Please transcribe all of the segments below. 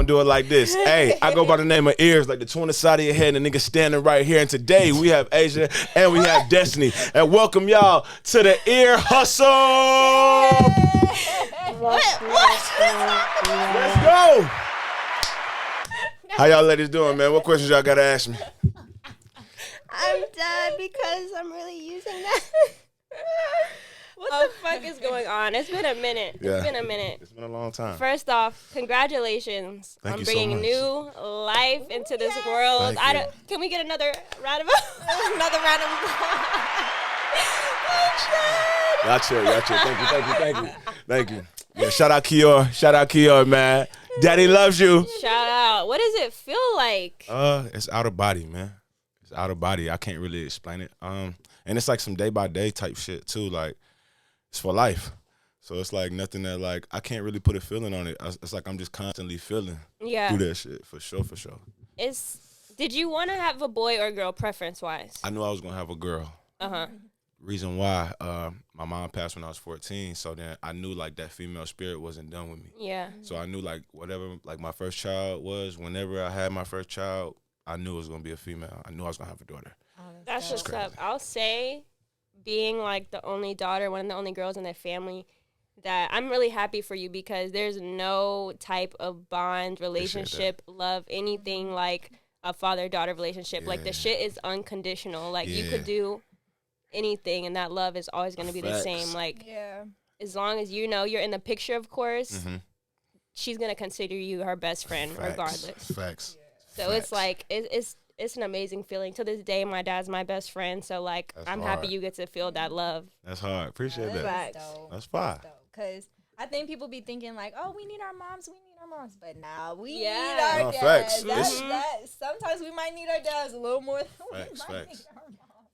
do it like this. Hey, I go by the name of Eearz, like the two on the side of your head, and the nigga standing right here. And today we have Asia and we have Destiny. And welcome y'all to the Ear Hustle. What? Let's go. How y'all ladies doing, man? What questions y'all gotta ask me? I'm done because I'm really using that. What the fuck is going on? It's been a minute. It's been a minute. It's been a long time. First off, congratulations on bringing new life into this world. Can we get another round of applause? Y'all chill. Thank you. Yeah, shout out Eearz, man. Daddy loves you. Shout out. What does it feel like? It's out of body, man. It's out of body. I can't really explain it. And it's like some day by day type shit too. Like it's for life. So it's like nothing that like I can't really put a feeling on it. It's like I'm just constantly feeling through that shit for sure. Did you want to have a boy or girl preference wise? I knew I was gonna have a girl. Reason why, my mom passed when I was 14, so then I knew like that female spirit wasn't done with me. Yeah. So I knew like whatever like my first child was, whenever I had my first child, I knew it was gonna be a female. I knew I was gonna have a daughter. That's what's up. I'll say, being like the only daughter, one of the only girls in their family, that I'm really happy for you because there's no type of bond, relationship, love, anything like a father-daughter relationship. Like the shit is unconditional. Like you could do anything and that love is always going to be the same. Like as long as you know you're in the picture, of course, she's going to consider you her best friend regardless. So it's like it's an amazing feeling. To this day, my dad's my best friend, so like I'm happy you get to feel that love. That's hard. Appreciate that. That's fine. Because I think people be thinking like, oh, we need our moms, but nah, we need our dads. Sometimes we might need our dads a little more than we might need our moms.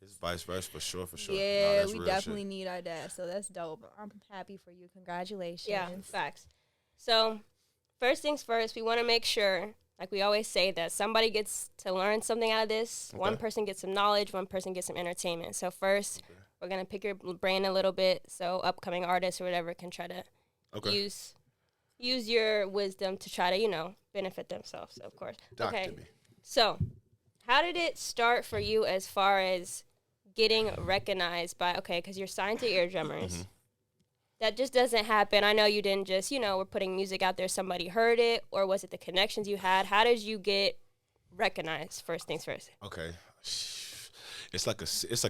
It's vice versa for sure. Yeah, we definitely need our dads, so that's dope. I'm happy for you. Congratulations. Yeah, facts. So first things first, we want to make sure, like we always say, that somebody gets to learn something out of this. Okay. One person gets some knowledge, one person gets some entertainment. So first, we're going to pick your brain a little bit so upcoming artists or whatever can try to use your wisdom to try to, benefit themselves, of course. Doctor me. So how did it start for you as far as getting recognized by, because you're signed to Ear Drummers. That just doesn't happen. I know you didn't just, we're putting music out there, somebody heard it, or was it the connections you had? How did you get recognized, first things first? Okay. It's like a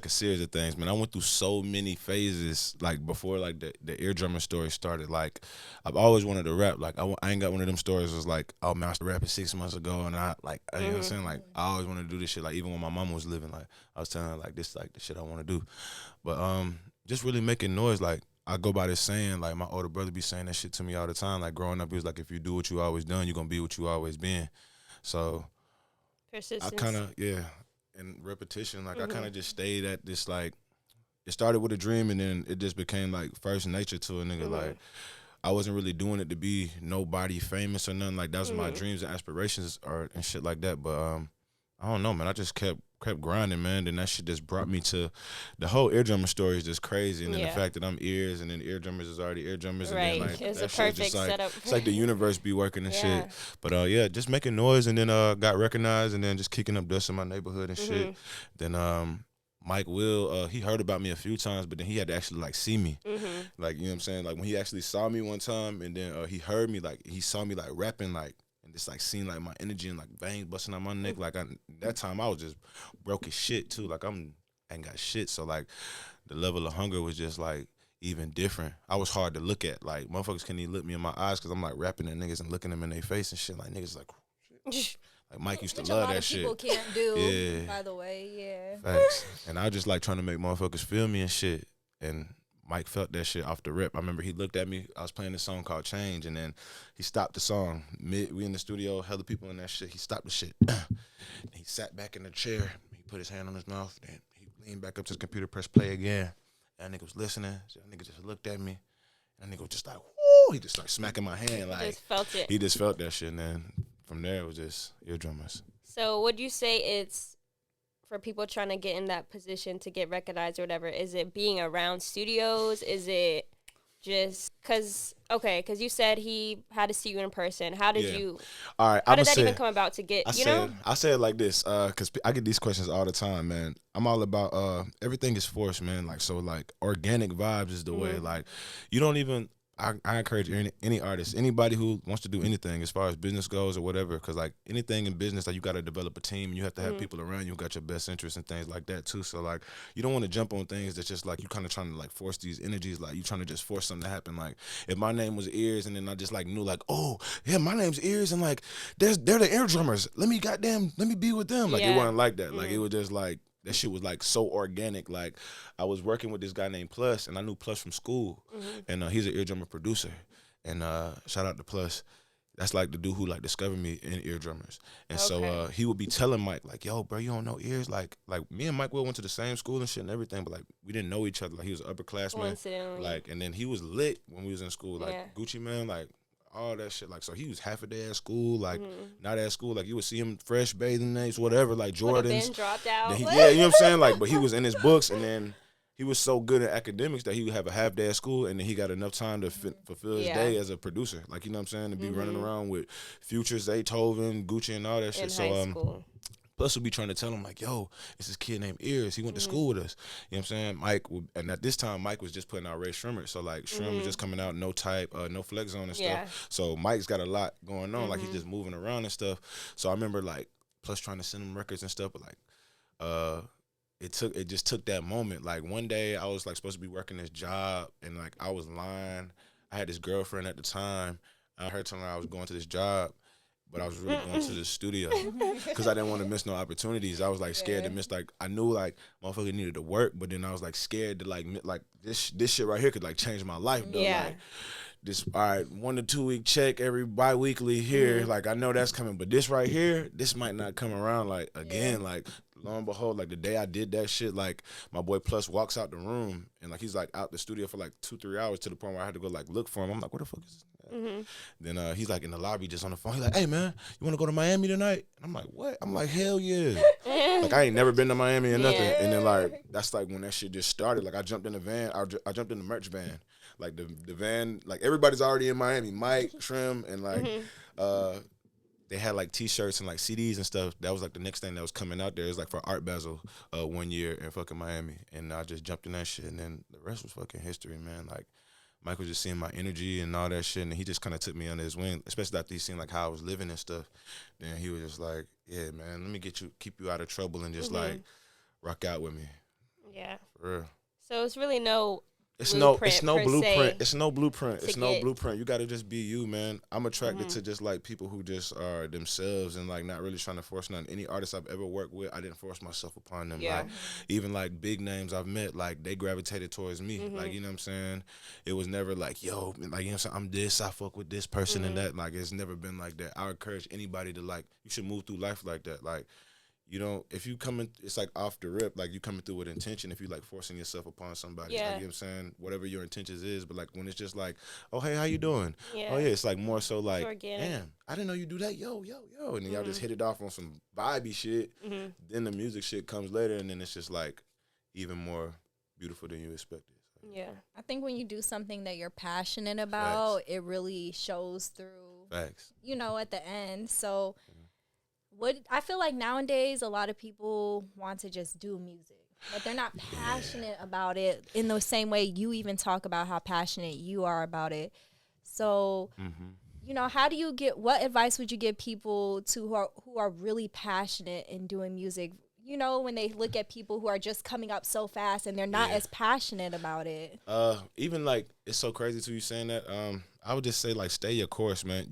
series of things, man. I went through so many phases, like before, like the Ear Drummer story started. Like I've always wanted to rap. Like I ain't got one of them stories was like, oh man, I started rapping 6 months ago, and I like, you know what I'm saying? Like I always wanted to do this shit. Like even when my mom was living, like I was telling her like this, like the shit I want to do. But just really making noise. Like I go by this saying, like my older brother be saying that shit to me all the time. Like growing up, he was like, if you do what you always done, you're gonna be what you always been. So persistence. I kind of and repetition, like I kind of just stayed at this, like it started with a dream and then it just became like first nature to a nigga. Like I wasn't really doing it to be nobody famous or nothing. Like that was my dreams and aspirations and shit like that. But I don't know, man. I just kept grinding, man. Then that shit just brought me to the whole Ear Drummer story is just crazy. And then the fact that I'm Eearz and then Ear Drummers is already Ear Drummers. Right. And then like it's that a perfect just like, setup. It's like the universe be working and shit. But just making noise and then got recognized and then just kicking up dust in my neighborhood and shit. Then Mike Will, he heard about me a few times, but then he had to actually like see me. Like, you know what I'm saying? Like when he actually saw me one time and then he heard me, like he saw me like rapping like and just like seeing like my energy and like veins busting out my neck. Like that time I was just broke as shit too. Like ain't got shit. So like the level of hunger was just like even different. I was hard to look at. Like motherfuckers couldn't even look me in my eyes because I'm like rapping at niggas and looking them in their face and shit. Like niggas like shit. Like Mike used to love that shit. A lot of people can't do, by the way, Facts. And I just like trying to make motherfuckers feel me and shit. And Mike felt that shit off the rip. I remember he looked at me. I was playing this song called Change, and then he stopped the song. We in the studio, hella people in that shit. He stopped the shit. He sat back in the chair. He put his hand on his mouth, and he leaned back up to his computer, pressed play again. And that nigga was listening. So that nigga just looked at me. And that nigga was just like, whoo! He just started smacking my hand. Like, just felt it. He just felt that shit, and then from there it was just Ear Drummers. So would you say it's for people trying to get in that position to get recognized or whatever? Is it being around studios? Is it just because you said he had to see you in person. How did you? All right, how did that even come about to get? I say it like this, because I get these questions all the time, man. I'm all about everything is forced, man. Like, so like organic vibes is the way. Like, you don't even. I encourage any artist, anybody who wants to do anything as far as business goes or whatever, because like anything in business, like you got to develop a team and you have to have people around you who got your best interests and things like that too. So like you don't want to jump on things that's just like you kind of trying to like force these energies, like you trying to just force something to happen. Like if my name was Eearz and then I just like knew like, oh yeah, my name's Eearz and like they're the air drummers. Let me be with them. Like it wasn't like that. Like it was just like. That shit was like so organic. Like I was working with this guy named Plus, and I knew Plus from school, and he's an ear drummer producer. And shout out to Plus. That's like the dude who like discovered me in ear drummers. And so he would be telling Mike like, "Yo, bro, you don't know Eearz?" Like me and Mike Will went to the same school and shit and everything, but like we didn't know each other. Like he was an upperclassman. Like, and then he was lit when we was in school. Like Gucci Man, like. All that shit, like, so he was half a day at school, like, not at school, like, you would see him fresh, bathing names, whatever, like, Jordans. Dropped out. You know what I'm saying? Like, but he was in his books, and then he was so good at academics that he would have a half day at school, and then he got enough time to fulfill his day as a producer, like, you know what I'm saying, to be running around with Future, Zaytoven, Gucci, and all that shit. In high school. Plus, would be trying to tell him, like, yo, it's this kid named Eearz. He went to school with us. You know what I'm saying? And at this time, Mike was just putting out Ray Shrimmer. So, like, Shrimmer was just coming out, no type, no flex zone and stuff. So, Mike's got a lot going on. Like, he's just moving around and stuff. So, I remember, like, Plus trying to send him records and stuff. But, like, it just took that moment. Like, one day, I was, like, supposed to be working this job. And, like, I was lying. I had this girlfriend at the time. I heard telling her I was going to this job. But I was really going to the studio because I didn't want to miss no opportunities. I was like scared to miss, like, I knew like motherfucker needed to work, but then I was like scared to like this shit right here could like change my life though. Yeah. Like this, all right, 1 to 2 week check every bi-weekly here. Like I know that's coming, but this right here, this might not come around like again. Like lo and behold, like the day I did that shit, like my boy Plus walks out the room and like he's like out the studio for like 2-3 hours to the point where I had to go like look for him. I'm like, where the fuck is this? Then he's like in the lobby just on the phone. He's like, hey man, you want to go to Miami tonight? And I'm like, what? I'm like, hell yeah. Like I ain't never been to Miami or nothing. And then like that's like when that shit just started. Like I jumped in the van. I jumped in the merch van. Like the van, like everybody's already in Miami. Mike, Trim, and like they had like T-shirts and like CDs and stuff. That was like the next thing that was coming out there. It was like for Art Basel 1 year in fucking Miami. And I just jumped in that shit. And then the rest was fucking history, man. Like Mike was just seeing my energy and all that shit, and he just kind of took me under his wing, especially after he seen like how I was living and stuff. Then he was just like, "Yeah, man, let me keep you out of trouble, and just like rock out with me." Yeah, for real. So it's really no. It's no blueprint. It's no blueprint. It's no blueprint. You got to just be you, man. I'm attracted to just like people who just are themselves and like not really trying to force nothing. Any artist I've ever worked with, I didn't force myself upon them. Yeah. Like even like big names I've met, like they gravitated towards me. Like, you know what I'm saying? It was never like, yo, like, you know what I'm saying? I'm this, I fuck with this person and that. Like it's never been like that. I encourage anybody to like, you should move through life like that. Like, you know, if you come in, it's like off the rip, like you coming through with intention. If you like forcing yourself upon somebody, like, you know what I'm saying, whatever your intentions is. But like when it's just like, oh hey, how you doing? Yeah. Oh yeah, it's like more so like, damn, I didn't know you do that. Yo, and then y'all just hit it off on some vibey shit. Then the music shit comes later, and then it's just like even more beautiful than you expected. So. Yeah, I think when you do something that you're passionate about, it really shows through. Facts. You know, at the end, so. What I feel like nowadays, a lot of people want to just do music, but they're not passionate about it in the same way you even talk about how passionate you are about it. So, you know, what advice would you give people who are really passionate in doing music? You know, when they look at people who are just coming up so fast and they're not as passionate about it. Even like, it's so crazy to you saying that. I would just say like, stay your course, man.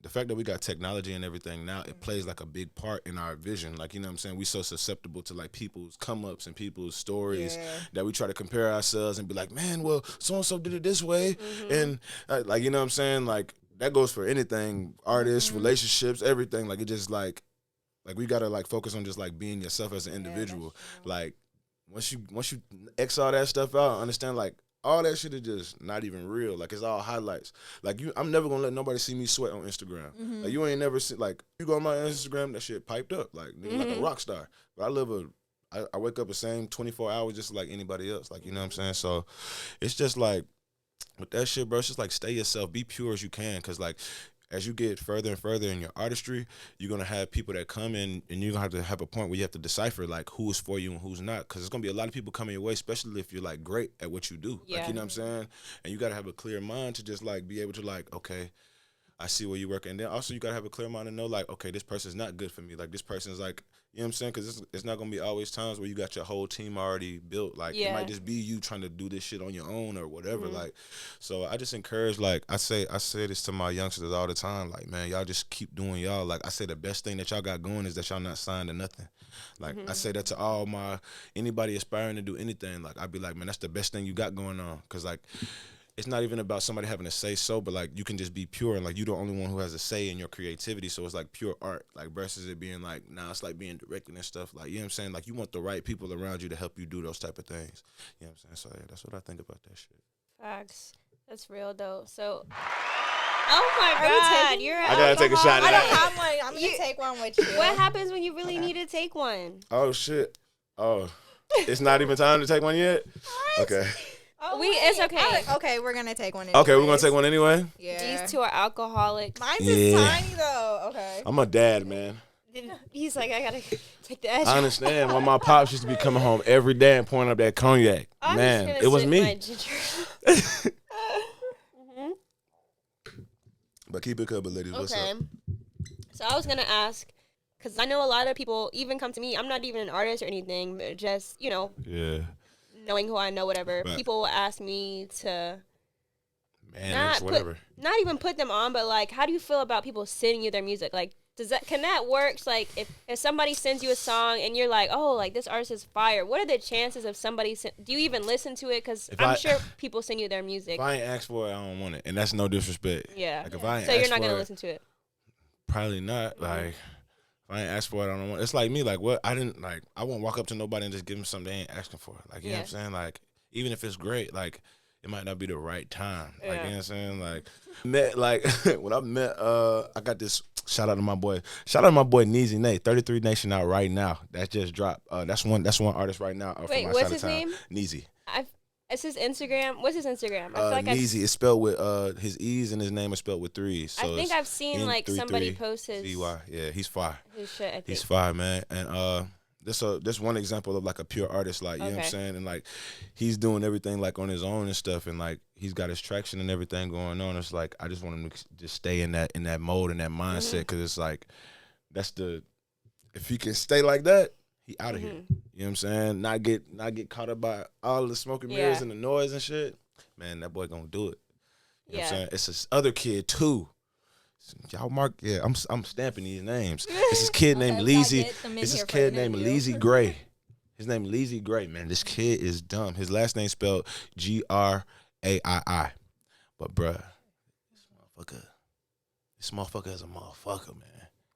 The fact that we got technology and everything now, it plays like a big part in our vision. Like, you know what I'm saying? We so susceptible to like people's come-ups and people's stories that we try to compare ourselves and be like, man, well, so-and-so did it this way. And like, you know what I'm saying? Like that goes for anything, artists, relationships, everything. Like it just like we got to like focus on just like being yourself as an individual. Like once you X all that stuff out, understand like, all that shit is just not even real. Like, it's all highlights. Like, I'm never gonna let nobody see me sweat on Instagram. Like, you ain't never see, like, you go on my Instagram, that shit piped up. Like, nigga, like a rock star. But I wake up the same 24 hours just like anybody else. Like, you know what I'm saying? So, it's just like, with that shit, bro, it's just like stay yourself, be pure as you can, because like as you get further and further in your artistry, you're gonna have people that come in, and you're gonna have a point where you have to decipher like who is for you and who's not, because there's gonna be a lot of people coming your way, especially if you're like great at what you do. Like, you know what I'm saying? And you gotta have a clear mind to just like be able to like, okay, I see where you work, and then also you gotta have a clear mind to know like, okay, this person's not good for me. Like this person's like, you know what I'm saying? Because it's not gonna be always times where you got your whole team already built. Like it might just be you trying to do this shit on your own or whatever. Like, so I just encourage. Like I say this to my youngsters all the time. Like, man, y'all just keep doing y'all. Like I say, the best thing that y'all got going is that y'all not signed to nothing. Like I say that to all anybody aspiring to do anything. Like I'd be like, man, that's the best thing you got going on. Cause like, it's not even about somebody having to say so, but like you can just be pure, and like you're the only one who has a say in your creativity. So it's like pure art, like versus it being like, nah, it's like being directed and stuff. Like, you know what I'm saying? Like you want the right people around you to help you do those type of things. You know what I'm saying? So yeah, that's what I think about that shit. Facts. That's real though. So, oh my God, you're. I gotta take a shot at that. I'm gonna take one with you. What happens when you really need to take one? Oh shit. Oh, it's not even time to take one yet. Okay. Oh, it's okay. Okay, we're gonna take one. Anyways. Okay, we're gonna take one anyway. Yeah. These two are alcoholics. Mine's is tiny though. Okay. I'm a dad, man. He's like, I gotta take the edge. I understand. When my pops used to be coming home every day and pouring up that cognac, man, it was me. But keep it covered, ladies. What's up? So I was gonna ask, because I know a lot of people even come to me. I'm not even an artist or anything, but just knowing who I know, whatever. Right. People will ask me to not even put them on, but like, how do you feel about people sending you their music? Like, can that work? Like, if somebody sends you a song and you're like, oh, like this artist is fire, what are the chances of somebody do you even listen to it? Because I'm sure people send you their music. If I ain't asked for it, I don't want it, and that's no disrespect. Yeah. Like if I ain't so you're not gonna listen to it. Probably not. Like if I ain't asked for it, I don't want it. It's like me. Like what? I won't walk up to nobody and just give them something they ain't asking for. Like you know what I'm saying? Like even if it's great, like it might not be the right time. Like you know what I'm saying? Like when I met I got this. Shout out to my boy Neezy Nate, 33 Nation out right now. That just dropped. That's one artist right now. Wait, what's his name? Neezy. It's his Instagram. What's his Instagram? I feel like Neezy is spelled with his E's and his name is spelled with 3's. So I think I've seen like somebody post his Z-Y. Yeah, he's fire. His shit, I think. He's fire, man. And this one example of like a pure artist, like you know what I'm saying, and like he's doing everything like on his own and stuff, and like he's got his traction and everything going on. It's like I just want him to just stay in that mode and that mindset, because it's like if he can stay like that, he out of here. You know what I'm saying? Not get caught up by all the smoke and mirrors and the noise and shit. Man, that boy gonna do it. You know what I'm saying? It's this other kid too. Y'all mark, I'm stamping these names. It's this kid named Leezy. It's this kid named Leezy Gray. His name Leezy Gray, man. This kid is dumb. His last name spelled Graii. But bruh, this motherfucker is a motherfucker, man.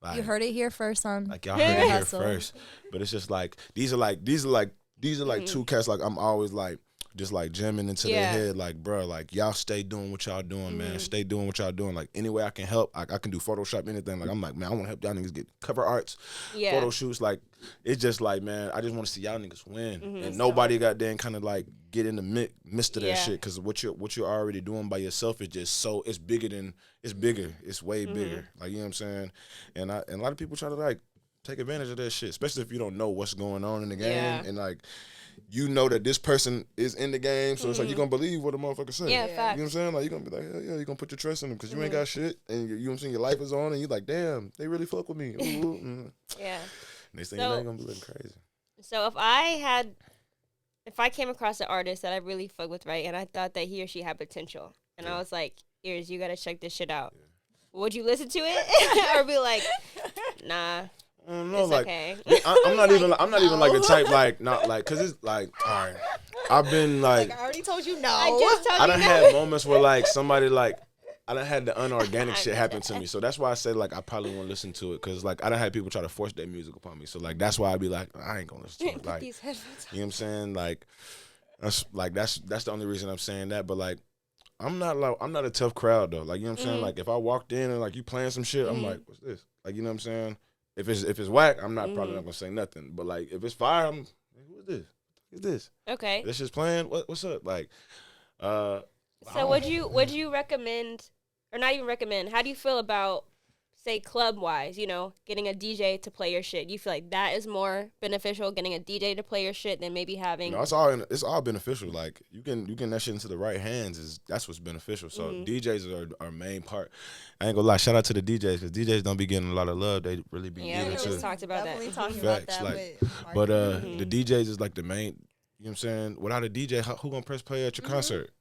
Like, you heard it here first, son. Like y'all heard it here first. But it's just like these are like two cats like I'm always like just like jamming into their head, like, bro, like y'all stay doing what y'all doing, man. Stay doing what y'all doing. Like any way I can help, I can do Photoshop, anything. Like I'm like, man, I want to help y'all niggas get cover arts, photo shoots. Like it's just like, man, I just want to see y'all niggas win, and nobody got there and kind of like get in the midst of that shit, because what you're already doing by yourself is just it's bigger, it's way bigger. Like you know what I'm saying, and a lot of people try to like take advantage of that shit, especially if you don't know what's going on in the game, and like. You know that this person is in the game, so it's like you're going to believe what a motherfucker say. Yeah, facts. You know what I'm saying? Like, you're going to be like, hell yeah, you're going to put your trust in them because you ain't got shit, and you know what I'm saying, your life is on, and you're like, damn, they really fuck with me. Ooh, Yeah. Next thing you know, you're going to be looking crazy. So if I came across an artist that I really fuck with, right, and I thought that he or she had potential, and I was like, Eearz, you got to check this shit out. Yeah. Would you listen to it? Or be like, nah. I don't know, it's like okay. I'm not even like the type like not like, cause it's like, all right, I've been like I already told you no. I done had moments where like somebody like I done had the unorganic shit happen to me, so that's why I say like I probably won't listen to it, cause like I done had people try to force their music upon me, so like that's why I'd be like I ain't gonna listen to it. Like these headphones. You know what I'm saying? Like that's the only reason I'm saying that, but like I'm not a tough crowd though. Like you know what I'm saying? Like if I walked in and like you playing some shit, I'm like, what's this? Like you know what I'm saying? If it's whack, I'm not probably not gonna say nothing. But like if it's fire, I'm who is this? Who's this? Okay. This just playing. What's up? Like, So would you recommend, or not even recommend, how do you feel about, say, club-wise, you know, getting a DJ to play your shit? You feel like that is more beneficial, getting a DJ to play your shit, than maybe having... No, it's all beneficial. Like, you can that shit into the right hands, that's what's beneficial. So DJs are our main part. I ain't gonna lie, shout out to the DJs, because DJs don't be getting a lot of love. They really be Yeah, we getting just talked about that. Talking Facts, about that like, with but marketing. the DJs is like the main, you know what I'm saying? Without a DJ, who gonna press play at your concert?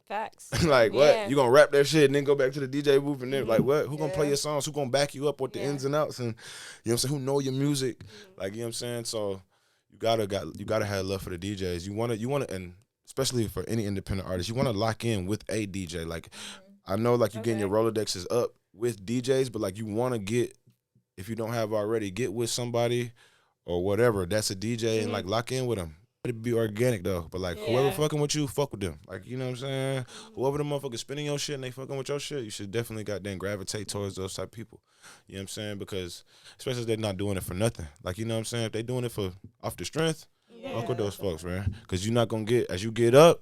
Facts. Like, what? Yeah. You gonna rap that shit and then go back to the DJ booth and then like, what? Who gonna play your songs? Who gonna back you up with the ins and outs? And you know what I'm saying? Who know your music? Like, you know what I'm saying? So you gotta have love for the DJs. You wanna, and especially for any independent artist, you wanna lock in with a DJ. Like, I know, like, you getting your Rolodexes up with DJs, but like, you wanna get, if you don't have already, get with somebody or whatever that's a DJ and like lock in with them. It'd be organic though, but like whoever fucking with you, fuck with them. Like, you know what I'm saying? Whoever the motherfuckers spinning your shit and they fucking with your shit, you should definitely goddamn gravitate towards those type of people. You know what I'm saying? Because especially if they're not doing it for nothing. Like, you know what I'm saying? If they doing it for off the strength, fuck with those folks, man. Because you're not gonna get, as you get up,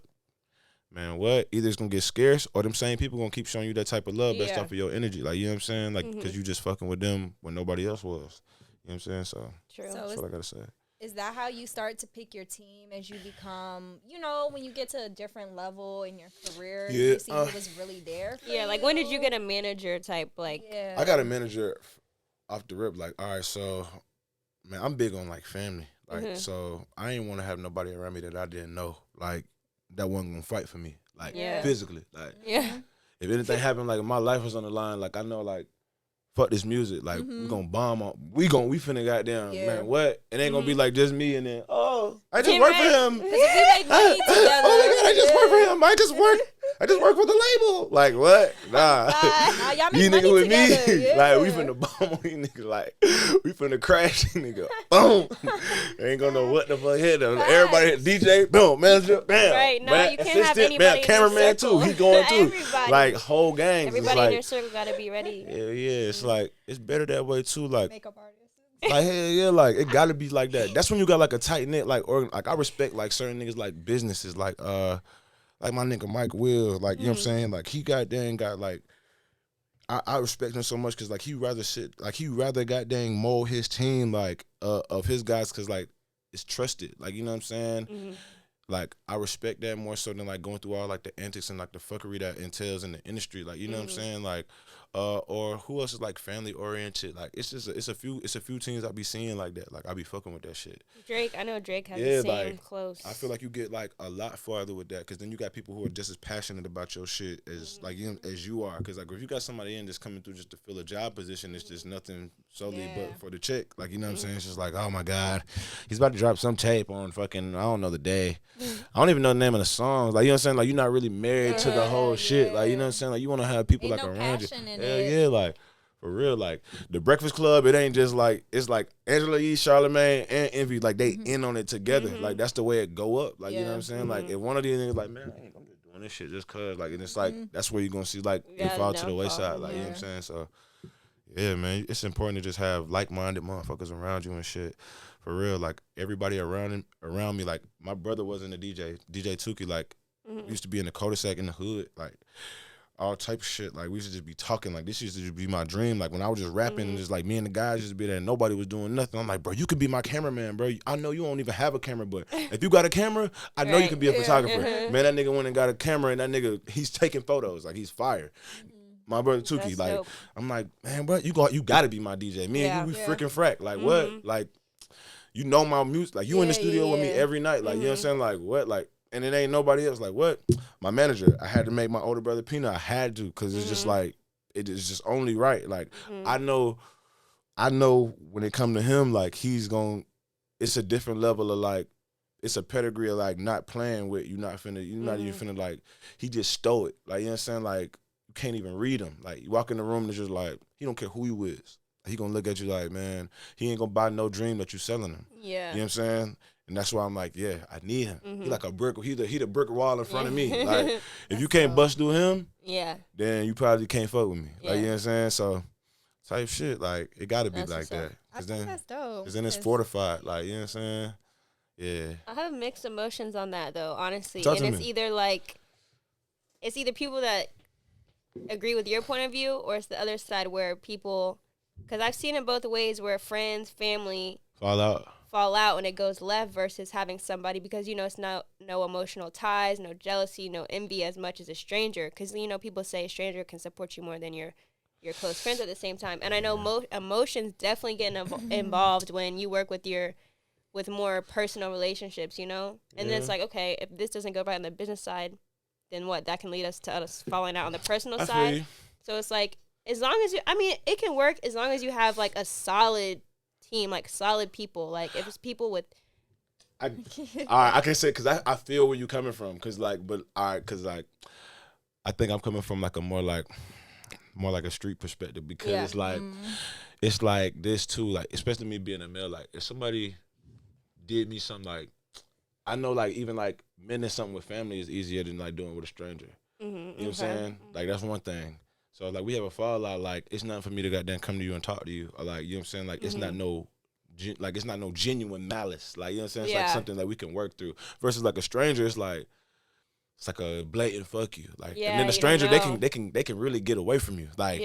man, what? Either it's gonna get scarce or them same people gonna keep showing you that type of love based off of your energy. Like, you know what I'm saying? Like, because you just fucking with them when nobody else was. You know what I'm saying? So True. that's what I gotta say. Is that how you start to pick your team as you become, you know, when you get to a different level in your career, you see who was really there for you? Like, when did you get a manager type, like... Yeah. I got a manager off the rip, like, all right, so, man, I'm big on, like, family. Like, so I ain't want to have nobody around me that I didn't know, like, that wasn't going to fight for me, like, physically. Like, if anything happened, like, if my life was on the line, like, I know, like, fuck this music. Like, we gonna bomb on. We finna goddamn, man, what? It ain't gonna be like just me and then, I just work for him. We make money together. Oh my God, I just work for him. I just work for the label. Like, what? Nah. Y'all make You money nigga with together. me. Like, we finna bomb on you niggas. Like, we finna crash you nigga. Boom. Ain't gonna know what the fuck hit them. Everybody hit DJ, boom, manager, bam. Right, no, man, you can't have anybody bam, in cameraman your too. circle. He going too. Everybody. Like, whole gangs. Everybody like, in your circle gotta be ready. Yeah, it's like, it's better that way too. Like, Makeup artists. like, hell yeah, like, it gotta be like that. That's when you got like a tight knit, like, or like, I respect like certain niggas, like businesses, like my nigga Mike Will, like, you know what I'm saying, like, he got like, I respect him so much because like he rather goddamn mold his team like of his guys because like it's trusted, like, you know what I'm saying. Like, I respect that more so than like going through all like the antics and like the fuckery that entails in the industry, like, you know what I'm saying, like. Or who else is like family oriented? Like, it's a few teams I be seeing like that. Like, I be fucking with that shit. Drake, I know Drake has the same like, close. I feel like you get like a lot farther with that because then you got people who are just as passionate about your shit as like as you are. Because like if you got somebody in just coming through just to fill a job position, it's just nothing solely but for the check. Like, you know what I'm saying? It's just like, oh my God, he's about to drop some tape on fucking, I don't know the day. I don't even know the name of the songs. Like, you know what I'm saying? Like, you're not really married to the whole shit. Like, you know what I'm saying? Like, you want to have people like around you. Hell yeah, like, for real. Like, the Breakfast Club, it ain't just like, it's like Angela Yee, Charlamagne, and Envy. Like, they in on it together. Like, that's the way it go up. Like, you know what I'm saying? Like, if one of these niggas like, man, I'm just doing this shit just cause. Like, and it's like, that's where you're going to see, like, it fall to the wayside. Like, you know what I'm saying? So, yeah, man, it's important to just have like-minded motherfuckers around you and shit. For real, like, everybody around me, like, my brother wasn't a DJ Tukey, like, used to be in the cul-de-sac in the hood, like, all type of shit. Like, we used to just be talking, like, this used to just be my dream. Like, when I was just rapping and just, like, me and the guys used to be there and nobody was doing nothing. I'm like, bro, you could be my cameraman, bro. I know you don't even have a camera, but if you got a camera, I know you can be a photographer. Man, that nigga went and got a camera and that nigga, he's taking photos. Like, he's fire. My brother Tukey, like, dope. I'm like, man, bro, you gotta be my DJ. Me and you, we freaking frack. Like, what? Like, you know my music. Like, you in the studio with me every night. Like, you know what I'm saying? Like, what? Like, and it ain't nobody else. Like, what? My manager, I had to make my older brother Peanut. I had to, because it's just like, it is just only right. Like, I know when it come to him, like, it's a different level of, like, it's a pedigree of, like, not playing with, you're not even finna, like, he just stole it. Like, you know what I'm saying? Like, you can't even read him. Like, you walk in the room and it's just like, he don't care who you is. He gonna look at you like, man, he ain't gonna buy no dream that you selling him. Yeah. You know what I'm saying? And that's why I'm like, yeah, I need him. He like a brick, he the brick wall in front of me. Like, if you can't bust through him, then you probably can't fuck with me. Like, you know what I'm saying? So, type shit, like, it gotta be like that. I think that's dope. Cause then it's fortified. Like, you know what I'm saying? Yeah. I have mixed emotions on that though, honestly. Talk and to it's me. either like, it's either people that agree with your point of view, or it's the other side where people, because I've seen it both ways, where friends, family fall out when it goes left, versus having somebody, because it's no emotional ties, no jealousy, no envy as much as a stranger, because people say a stranger can support you more than your close friends at the same time. And I know emotions definitely get involved when you work with more personal relationships, and then it's like, okay, if this doesn't go right on the business side, then what? That can lead us to us falling out on the personal side. So it's like, as long as it can work as long as you have like a solid team, like solid people. Like if it's people with, all right, I can say, because I feel where you're coming from, because I think I'm coming from like a more like a street perspective, because it's like this too, like especially me being a male, like if somebody did me something, like I know like even like mending something with family is easier than like doing with a stranger. You know what I'm saying? Like that's one thing. So like we have a fallout, like it's nothing for me to goddamn come to you and talk to you, or like, you know what I'm saying? Like it's not no genuine malice. Like, you know what I'm saying? It's like something that we can work through. Versus like a stranger, it's like a blatant fuck you. Like, and then the stranger, they can really get away from you. Like,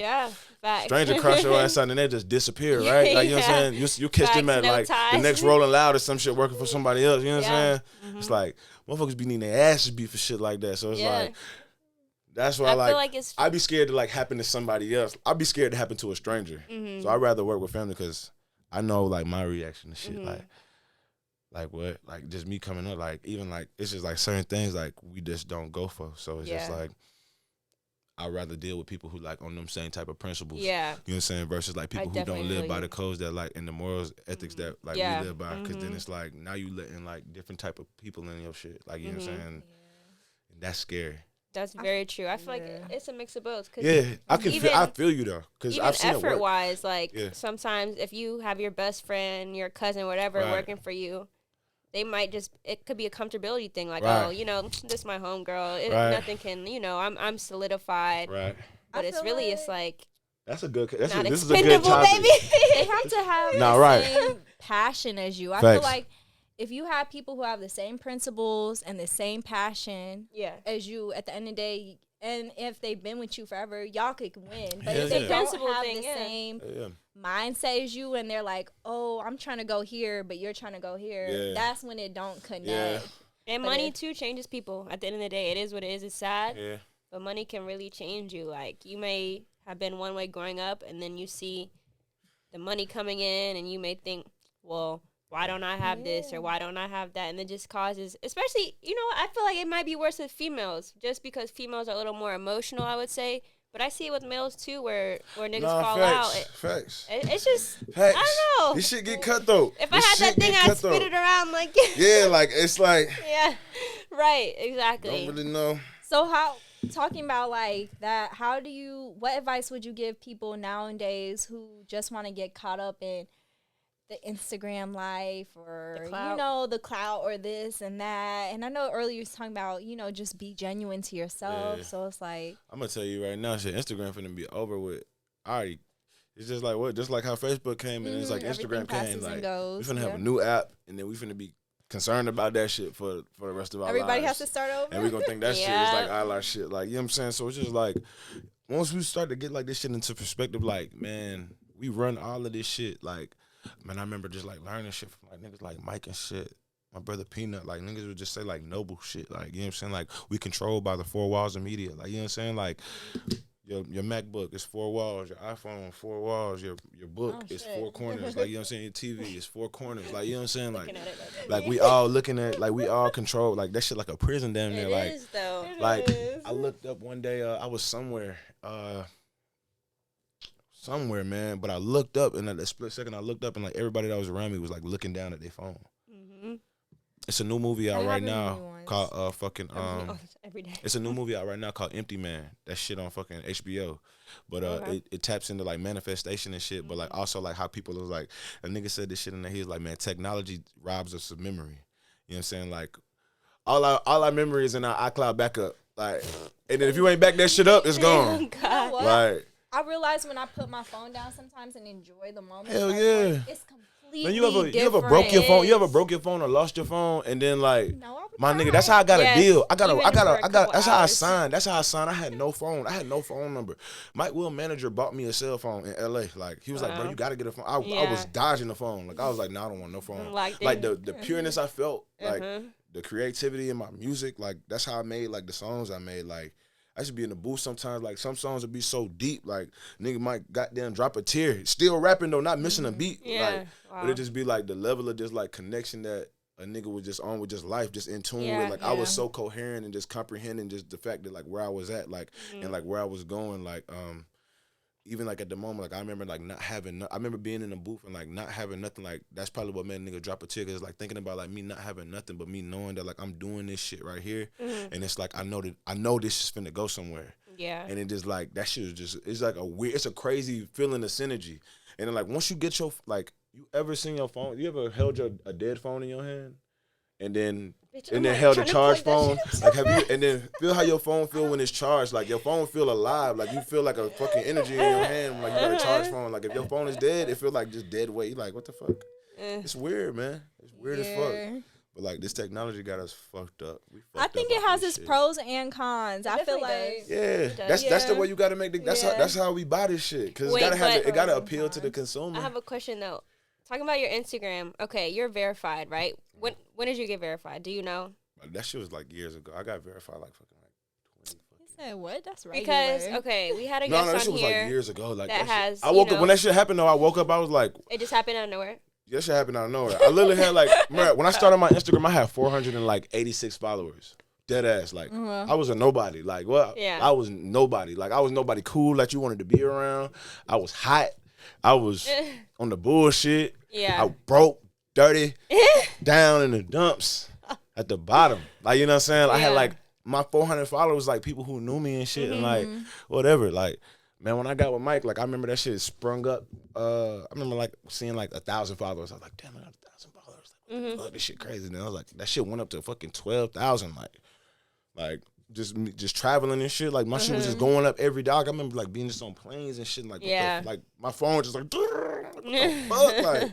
facts. Stranger crush your ass out and they just disappear, right? Like, you know what I'm saying? You catch them at like the next Rolling Loud or some shit working for somebody else. You know what I'm saying? It's like motherfuckers be needing their asses beat for shit like that. So it's like, that's why I feel like I'd be scared to like happen to somebody else. I'd be scared to happen to a stranger. So I'd rather work with family, because I know like my reaction to shit. Like what? Like just me coming up, like even like it's just like certain things like we just don't go for. So it's just like I'd rather deal with people who like on them same type of principles. Yeah. You know what I'm saying? Versus like people who don't live by the codes that like, and the morals, ethics that like we live by. Because then it's like now you letting like different type of people in your shit. Like, you know what I'm saying? And that's scary. That's very true. I feel like it's a mix of both. Cause I feel you though, because I've seen effort wise, like sometimes if you have your best friend, your cousin, whatever, working for you, they might it could be a comfortability thing. Like, oh, this is my homegirl. Nothing can, I'm solidified. Right. But it's really, it's like, this is a good topic. Baby. They have to have the same passion as you. I feel like if you have people who have the same principles and the same passion as you, at the end of the day, and if they've been with you forever, y'all could win. But if they don't have the same mindset as you, and they're like, oh, I'm trying to go here, but you're trying to go here, that's when it don't connect. Yeah. And money, too, changes people. At the end of the day, it is what it is. It's sad, but money can really change you. Like, you may have been one way growing up, and then you see the money coming in, and you may think, well, why don't I have this, or why don't I have that? And it just causes, especially, I feel like it might be worse with females, just because females are a little more emotional, I would say. But I see it with males, too, where niggas fall out. It's just, I don't know. This shit get cutthroat. If I had that thing, I'd spit it around like... yeah, like, it's like... Yeah, right, exactly. Don't really know. So talking about like that, what advice would you give people nowadays who just want to get caught up in the Instagram life, or the clout or this and that? And I know earlier you was talking about just be genuine to yourself. So it's like, I'm gonna tell you right now, shit, Instagram finna be over with. Alright, it's just like how Facebook came and it's like Instagram came. Like, we finna have a new app, and then we finna be concerned about that shit for the rest of our lives. Everybody has to start over, and we gonna think that shit is like our shit. Like, you know what I'm saying? So it's just like, once we start to get like this shit into perspective, like, man, we run all of this shit. Like, man, I remember just like learning shit from like niggas like Mike and shit. My brother Peanut, like niggas would just say like noble shit. Like, you know what I'm saying? Like, we controlled by the four walls of media. Like, you know what I'm saying? Like, your MacBook is four walls, your iPhone 4 walls, your book is four corners. Like, you know what I'm saying? Your TV is four corners. Like, you know what I'm saying? Like we all looking at, like, we all control, like that shit like a prison damn near. Like, is, though. Like, I looked up one day, I was somewhere, man, but I looked up, and at the split second I looked up, and like everybody that was around me was like looking down at their phone. It's a new movie out right now called every day. It's a new movie out right now called Empty Man. That shit on fucking HBO. But it taps into like manifestation and shit, but like also like how people are like, a nigga said this shit in there, he was like, man, technology robs us of memory. You know what I'm saying? Like, all our memory is in our iCloud backup. Like, and then if you ain't back that shit up, it's gone. God. Like, I realize when I put my phone down sometimes and enjoy the moment. Hell yeah. It's completely man, you ever broke your phone? You ever broke your phone or lost your phone, and then like, no, I My nigga, that's how I got a deal. That's how I hours. signed. That's how I signed. I had no phone. I had no phone number. Mike Will manager bought me a cell phone in LA. Like, he was like, bro, you gotta get a phone. I was dodging the phone. Like, I was like, no, I don't want no phone. Like the pureness I felt, like the creativity in my music, like that's how I made like the songs I made. Like, I used to be in the booth sometimes. Like, some songs would be so deep, like nigga might goddamn drop a tear. Still rapping though, not missing a beat. Like, but it just be like the level of just like connection that a nigga was just on with just life, just in tune with. Like, I was so coherent and just comprehending just the fact that like where I was at, like and like where I was going, like even like at the moment, like I remember like not having, I remember being in the booth and like not having nothing. Like, that's probably what made a nigga drop a tear, cause like thinking about like me not having nothing, but me knowing that like I'm doing this shit right here, and it's like I know this is finna go somewhere. Yeah. And it just like that shit is just, it's like it's a crazy feeling of synergy. And then like once you get your, like, you ever seen your phone? You ever held a dead phone in your hand, and then held a charged phone? Like, have you? And then feel how your phone feel when it's charged. Like, your phone feel alive. Like, you feel like a fucking energy in your hand. Like, you got a charged phone. Like, if your phone is dead, it feel like just dead weight. You like, what the fuck? It's weird, man. It's weird as fuck. But like, this technology got us fucked up. I think it has its pros and cons. I feel like that's the way you gotta make the. That's how we buy this shit, because it gotta appeal to the consumer. I have a question though. Talking about your Instagram, okay, you're verified, right? When did you get verified? Do you know? That shit was like years ago. I got verified like fucking like 20. He said what? That's right. Because we had a guest that shit on was here like years ago. Like, that has. I woke up when that shit happened though. I woke up. I was like, it just happened out of nowhere. That shit happened out of nowhere. I literally had like, when I started my Instagram, I had 486 followers. Dead ass. Like, I was a nobody. Like, what? Yeah. I was nobody. Like, I was nobody cool that you wanted to be around. I was hot. I was on the bullshit. Yeah. I broke, dirty, down in the dumps, at the bottom. Like, you know what I'm saying? I had like my 400 followers, like people who knew me and shit, and like whatever. Like, man, when I got with Mike, like I remember that shit sprung up. I remember like seeing like 1,000 followers. I was like, damn, I got 1,000 followers. Like, what the fuck, this shit crazy. And I was like, that shit went up to fucking 12,000. Like just traveling and shit. Like, my shit was just going up every day. I remember like being just on planes and shit. Like, like my phone just like, what the fuck? Like,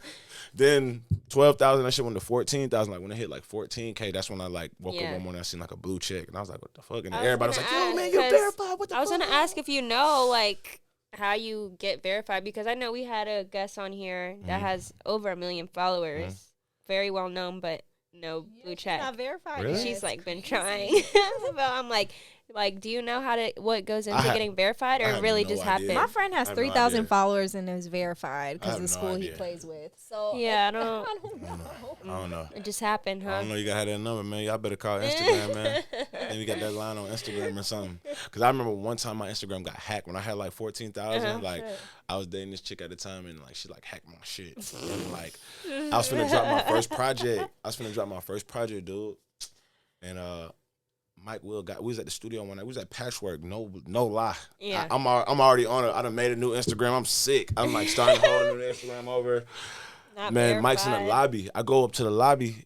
then 12,000, that shit went to 14,000. Like, when it hit like 14K, that's when I like woke up one morning, I seen like a blue check, and I was like, what the fuck? And everybody was like, yo, man, you're verified. What the fuck? I was gonna ask if you know like how you get verified, because I know we had a guest on here that has over 1 million followers, very well known, but no blue check. Not verified. Really? She's like been trying. But I'm like, do you know what goes into getting verified, or really just happened? My friend has 3,000 followers and is verified because of the school he plays with. So yeah, I don't know. It just happened, huh? I don't know. You gotta have that number, man. Y'all better call Instagram, man. And we got that line on Instagram or something. Because I remember one time my Instagram got hacked when I had like 14,000. Like, I was dating this chick at the time, and like she like hacked my shit. And like, I was finna drop my first project. Dude. And Mike Will we was at the studio one night. We was at Patchwork. No lie. Yeah. I'm already on it. I done made a new Instagram. I'm sick. I'm like starting a whole new Instagram over. Not man, verified. Mike's in the lobby. I go up to the lobby.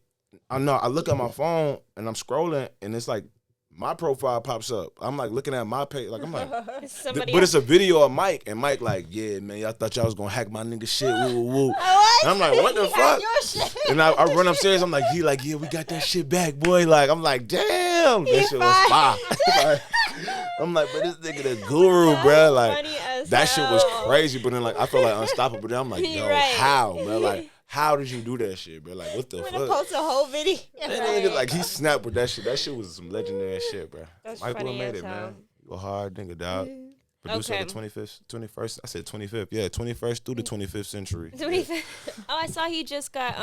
I look at my phone and I'm scrolling, and it's like my profile pops up. I'm like looking at my page, like I'm like, but it's a video of Mike, and Mike like, yeah, man, y'all thought y'all was gonna hack my nigga shit, woo woo woo. And I'm like, what the fuck? And I run upstairs. I'm like, yeah, we got that shit back, boy. Like, I'm like, damn, that shit was fire. I'm like, but this nigga the guru, bro. Like, that shit was crazy. But then like, I felt like unstoppable. But then I'm like, yo, how, bro? Like, how did you do that shit, bro? Like, what the fuck? Post a whole video. That nigga, like, he snapped with that shit. That shit was some legendary shit, bro. Mike Will made it, man. You a hard nigga, dog. Producer of the 21st. I said 25th. Yeah, 21st through the 25th century. 25th. Oh, I saw he just got.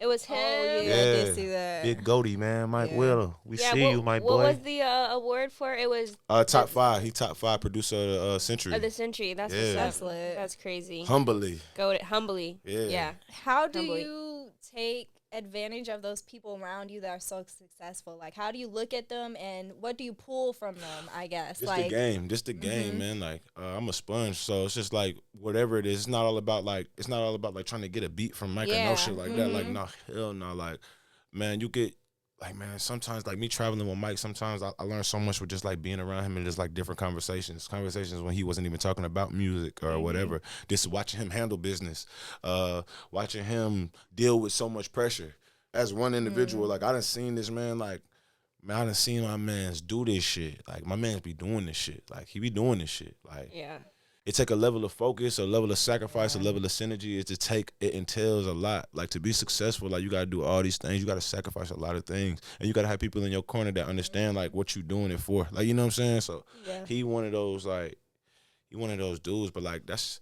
It was him. Oh, yeah, I did see that. Big goatee, man. Mike Will. We see you, my boy. What was the award for? It was top 5. He top 5 producer of the century. Of the century. That's what's lit. That's crazy. Humbly. Humbly. Yeah. How do you take advantage of those people around you that are so successful? Like, how do you look at them, and what do you pull from them, I guess? Just the game, man. Like, I'm a sponge, so it's just like whatever it is. It's not all about like trying to get a beat from Mike or no shit like that. Like, no, hell no. Like, man, you get like, man, sometimes like me traveling with Mike, sometimes I learn so much with just like being around him and just like different conversations when he wasn't even talking about music or whatever. Just watching him handle business, watching him deal with so much pressure. as one individual. Like, I done seen this man, like, man, I done seen my mans do this shit. Like, my mans be doing this shit. Like, he be doing this shit. Like, it take a level of focus, a level of sacrifice, a level of synergy. It entails a lot. Like, to be successful, like, you got to do all these things. You got to sacrifice a lot of things. And you got to have people in your corner that understand, like, what you doing it for. Like, you know what I'm saying? So, he one of those dudes. But, like, that's,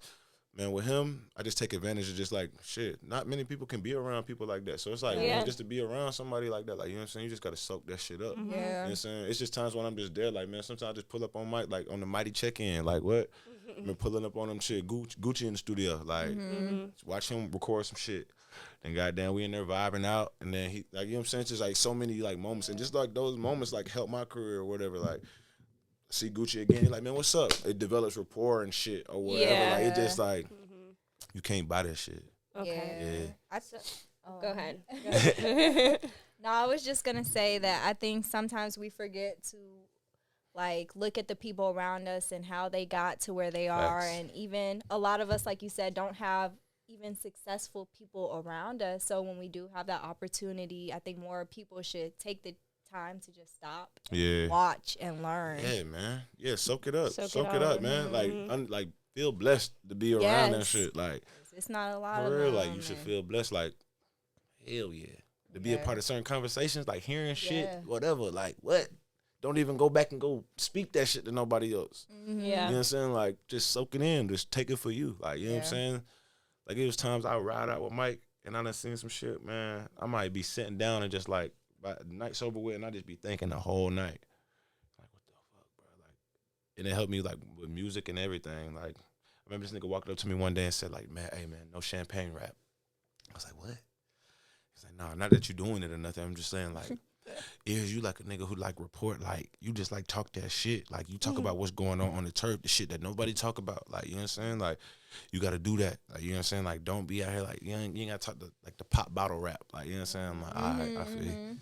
man, with him, I just take advantage of just, like, shit. Not many people can be around people like that. So, it's like, man, just to be around somebody like that, like, you know what I'm saying? You just got to soak that shit up. You know what I'm saying? It's just times when I'm just there, like, man, sometimes I just pull up on Mike, like, on the Mighty check-in. Like, what? I've been pulling up on him shit, Gucci in the studio, like, watch him record some shit. Then goddamn, we in there vibing out, and then he, like, you know what I'm saying, just like so many like moments, and just like those moments like help my career or whatever. Like, see Gucci again, he like, man, what's up? It develops rapport and shit or whatever. Like, it just like you can't buy that shit. Okay. Yeah. Go ahead. No, I was just gonna say that I think sometimes we forget to, like, look at the people around us and how they got to where they are. And even a lot of us, like you said, don't have even successful people around us. So when we do have that opportunity, I think more people should take the time to just stop, watch, and learn. Yeah, man. Yeah, soak it up. Soak it up, man. Like, feel blessed to be around that shit. Like, it's not a lot of real, like, you should feel blessed. Like, hell yeah. To be a part of certain conversations, like hearing shit, whatever. Like, what? Don't even go back and go speak that shit to nobody else. You know what I'm saying? Like, just soak it in. Just take it for you. Like, you know what I'm saying? Like, it was times I ride out with Mike, and I done seen some shit, man. I might be sitting down and just, like, by the night sober with, and I just be thinking the whole night. Like, what the fuck, bro? Like, and it helped me, like, with music and everything. Like, I remember this nigga walked up to me one day and said, like, man, hey, man, no champagne rap. I was like, what? He's like, nah, not that you doing it or nothing. I'm just saying, like, Eearz, you like a nigga who like report, like, you just like talk that shit. Like, you talk about what's going on the turf, the shit that nobody talk about. Like, you know what I'm saying? Like, you got to do that. Like, you know what I'm saying? Like, don't be out here like, you ain't got to talk like the pop bottle rap. Like, you know what I'm saying? I'm like, all right, I feel you.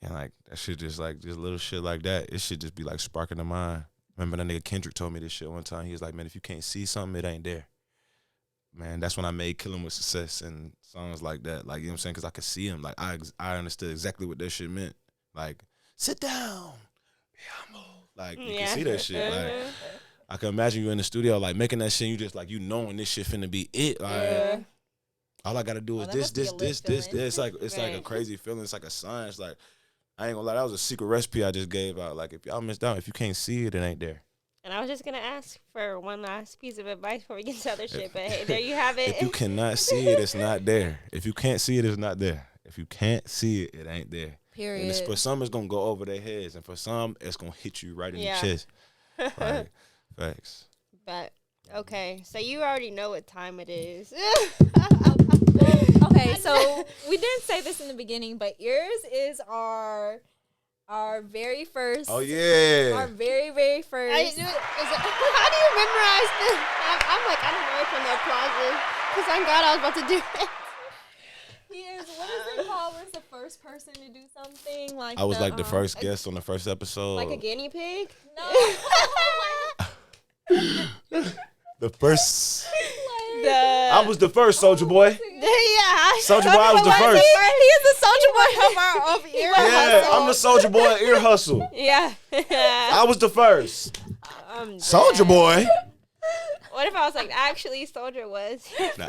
And like, that shit just like, just little shit like that, it should just be like sparking the mind. Remember that nigga Kendrick told me this shit one time. He was like, man, if you can't see something, it ain't there. Man, that's when I made Killin' With Success and songs like that. Like, you know what I'm saying? Because I could see him. Like, I understood exactly what that shit meant. Like, sit down. Be humble. Like, you can see that shit. Like, I can imagine you in the studio, like, making that shit, you just, like, you knowing this shit finna be it. Like, all I got to do is this. It's like a crazy feeling. It's like a science. Like, I ain't gonna lie, that was a secret recipe I just gave out. Like, if y'all missed out, if you can't see it, it ain't there. And I was just going to ask for one last piece of advice before we get to other shit. But, hey, there you have it. If you cannot see it, it's not there. If you can't see it, it's not there. If you can't see it, it ain't there. Period. And for some, it's going to go over their heads. And for some, it's going to hit you right in the chest. Like, facts. But, okay. So, you already know what time it is. Okay, so we didn't say this in the beginning, but Eearz is our very first. Oh, yeah. Our very, very first. How do you memorize this? I'm like, I don't know which one the applause is. Because thank God I was about to do it. He is, what is it called? What's the first person to do something? Like, I was like the first guest on the first episode. Like a guinea pig? No. The first. I was the first, Soldier Boy. Yeah. Soldier Boy, I was the first. He is the Soldier Boy of our ear hustle. I'm the Soldier Boy of Ear Hustle. Yeah. I was the first. Soldier Boy. What if I was like, actually, Soldier was? Nah.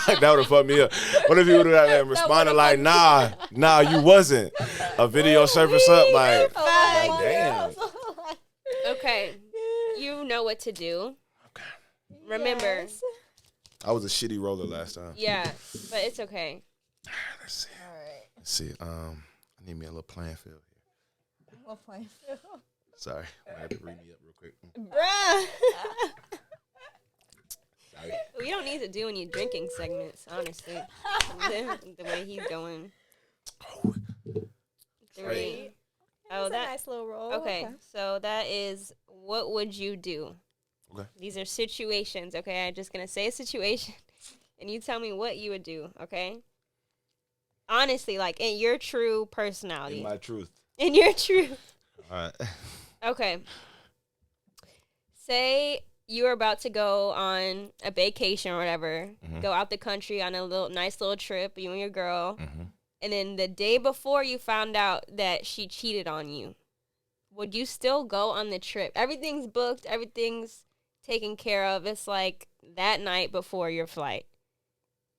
That would have fucked me up. What if you would have responded like, nah, you wasn't. A video surface up like damn. Okay. You know what to do. Okay. Remember. Yes. I was a shitty roller last time. Yeah, but it's okay. Let's see. All right. Let's see. I need me a little playing field here. What playing field? Sorry. I had to read me up real quick. Bruh. Sorry. We don't need to do any drinking segments, honestly. The way he's going. 3. Oh, that's a nice little roll. Okay, so that is what would you do? Okay. These are situations, okay? I'm just going to say a situation, and you tell me what you would do, okay? Honestly, like, in your true personality. In my truth. In your truth. All right. Okay. Say you're about to go on a vacation or whatever, go out the country on a nice little trip, you and your girl, and then the day before you found out that she cheated on you, would you still go on the trip? Everything's booked, everything's taken care of. It's like that night before your flight.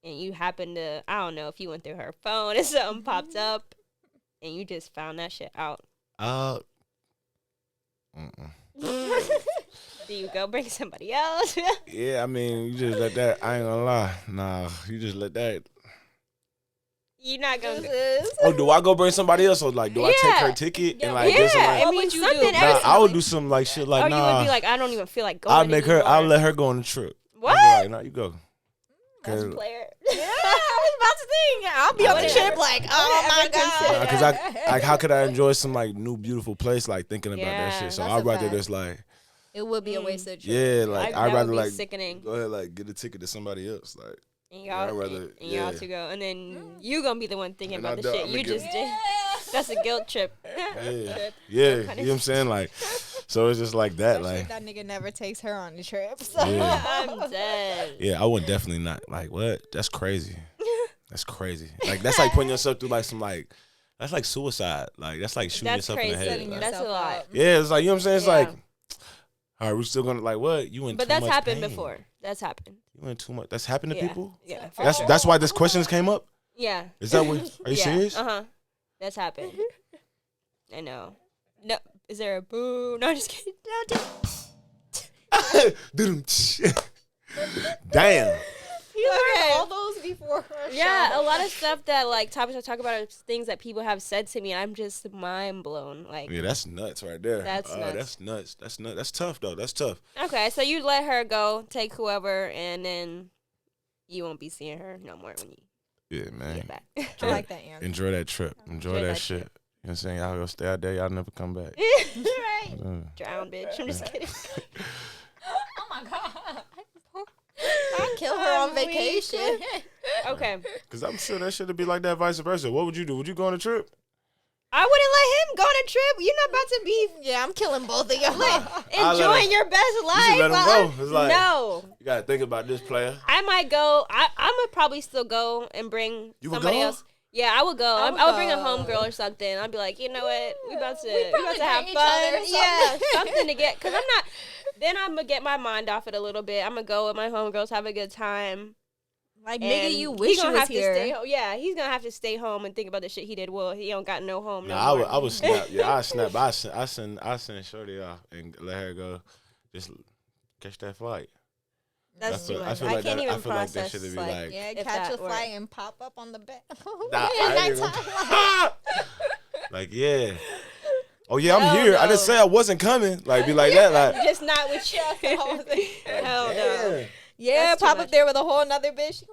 And you happen to, I don't know if you went through her phone and something popped up and you just found that shit out. Do you go bring somebody else? Yeah, I mean, you just let that. I ain't gonna lie. Nah, you just let that. You're not going to. Oh, do I go bring somebody else? Or like, do I take her ticket and like get some? Like, I mean, something. nah, I would do some like shit like, or nah. you would be like, I don't even feel like going. I'll let her go on the trip. What? Like, nah, you go. That's a player. Yeah, I was about to think. I'll be on the trip like, oh my God. Because like, how could I enjoy some like new beautiful place like thinking about that shit? So I'd rather just like. It would be a waste of trip. Yeah, like I'd rather like sickening. Go ahead, like get a ticket to somebody else, like. And y'all to go, and then you gonna be the one thinking about the shit you just did. That's a guilt trip. Yeah, you know what I'm saying? Like, so it's just like that. Like that nigga never takes her on the trip. So. Yeah. I'm dead. Yeah, I would definitely not. Like, what? That's crazy. That's crazy. Like, that's like putting yourself through like some like. That's like suicide. Like, that's like shooting yourself in the head. Like, that's a lot. Yeah, it's like, you know what I'm saying? It's like, all right, we're still gonna like what? You in but too that's much happened pain. before. That's happened. You in too much. That's happened to people. Yeah. That's why this questions came up. Yeah. Is that what? Are you serious? That's happened. I know. No, is there a boo? No, just kidding. No, Damn. You learned all those before. Yeah, a lot of stuff that like topics I talk about are things that people have said to me. I'm just mind blown. Like, yeah, that's nuts right there. That's nuts. That's nuts. That's nuts. That's tough though. That's tough. Okay, so you let her go, take whoever, and then you won't be seeing her no more when you man. get back. I like that answer. Enjoy that trip. Enjoy that shit. Trip. You know what I'm saying? Y'all go stay out there. Y'all never come back. Right. Drown, bitch. I'm just kidding. Oh my God. I'd kill her on vacation. Okay. Because I'm sure that should be like that vice versa. What would you do? Would you go on a trip? I wouldn't let him go on a trip. You're not about to be. Yeah, I'm killing both of y'all. Enjoying your best life. You should let him go. It's like, no. You got to think about this player. I might go. I'm going to probably still go and bring somebody else. Yeah, I would go. I would bring a homegirl or something. I'd be like, you know what? We about to have fun. Yeah, something to get. Because I'm not. Then I'm going to get my mind off it a little bit. I'm going to go with my homegirls, have a good time. Like, nigga, you wish you was here. Yeah, he's going to have to stay home and think about the shit he did. Well, he don't got no home no more. I would snap. Yeah, I snap. I send Shorty off and let her go. Just catch that flight. That's too much. I can't even process. That shit be like, yeah, catch a flight and pop up on the bed. Like, yeah. Oh yeah, I'm here. No. I didn't say I wasn't coming. Like, be like that. Like, just not with you. Hell no. Yeah, pop up there with a whole nother bitch.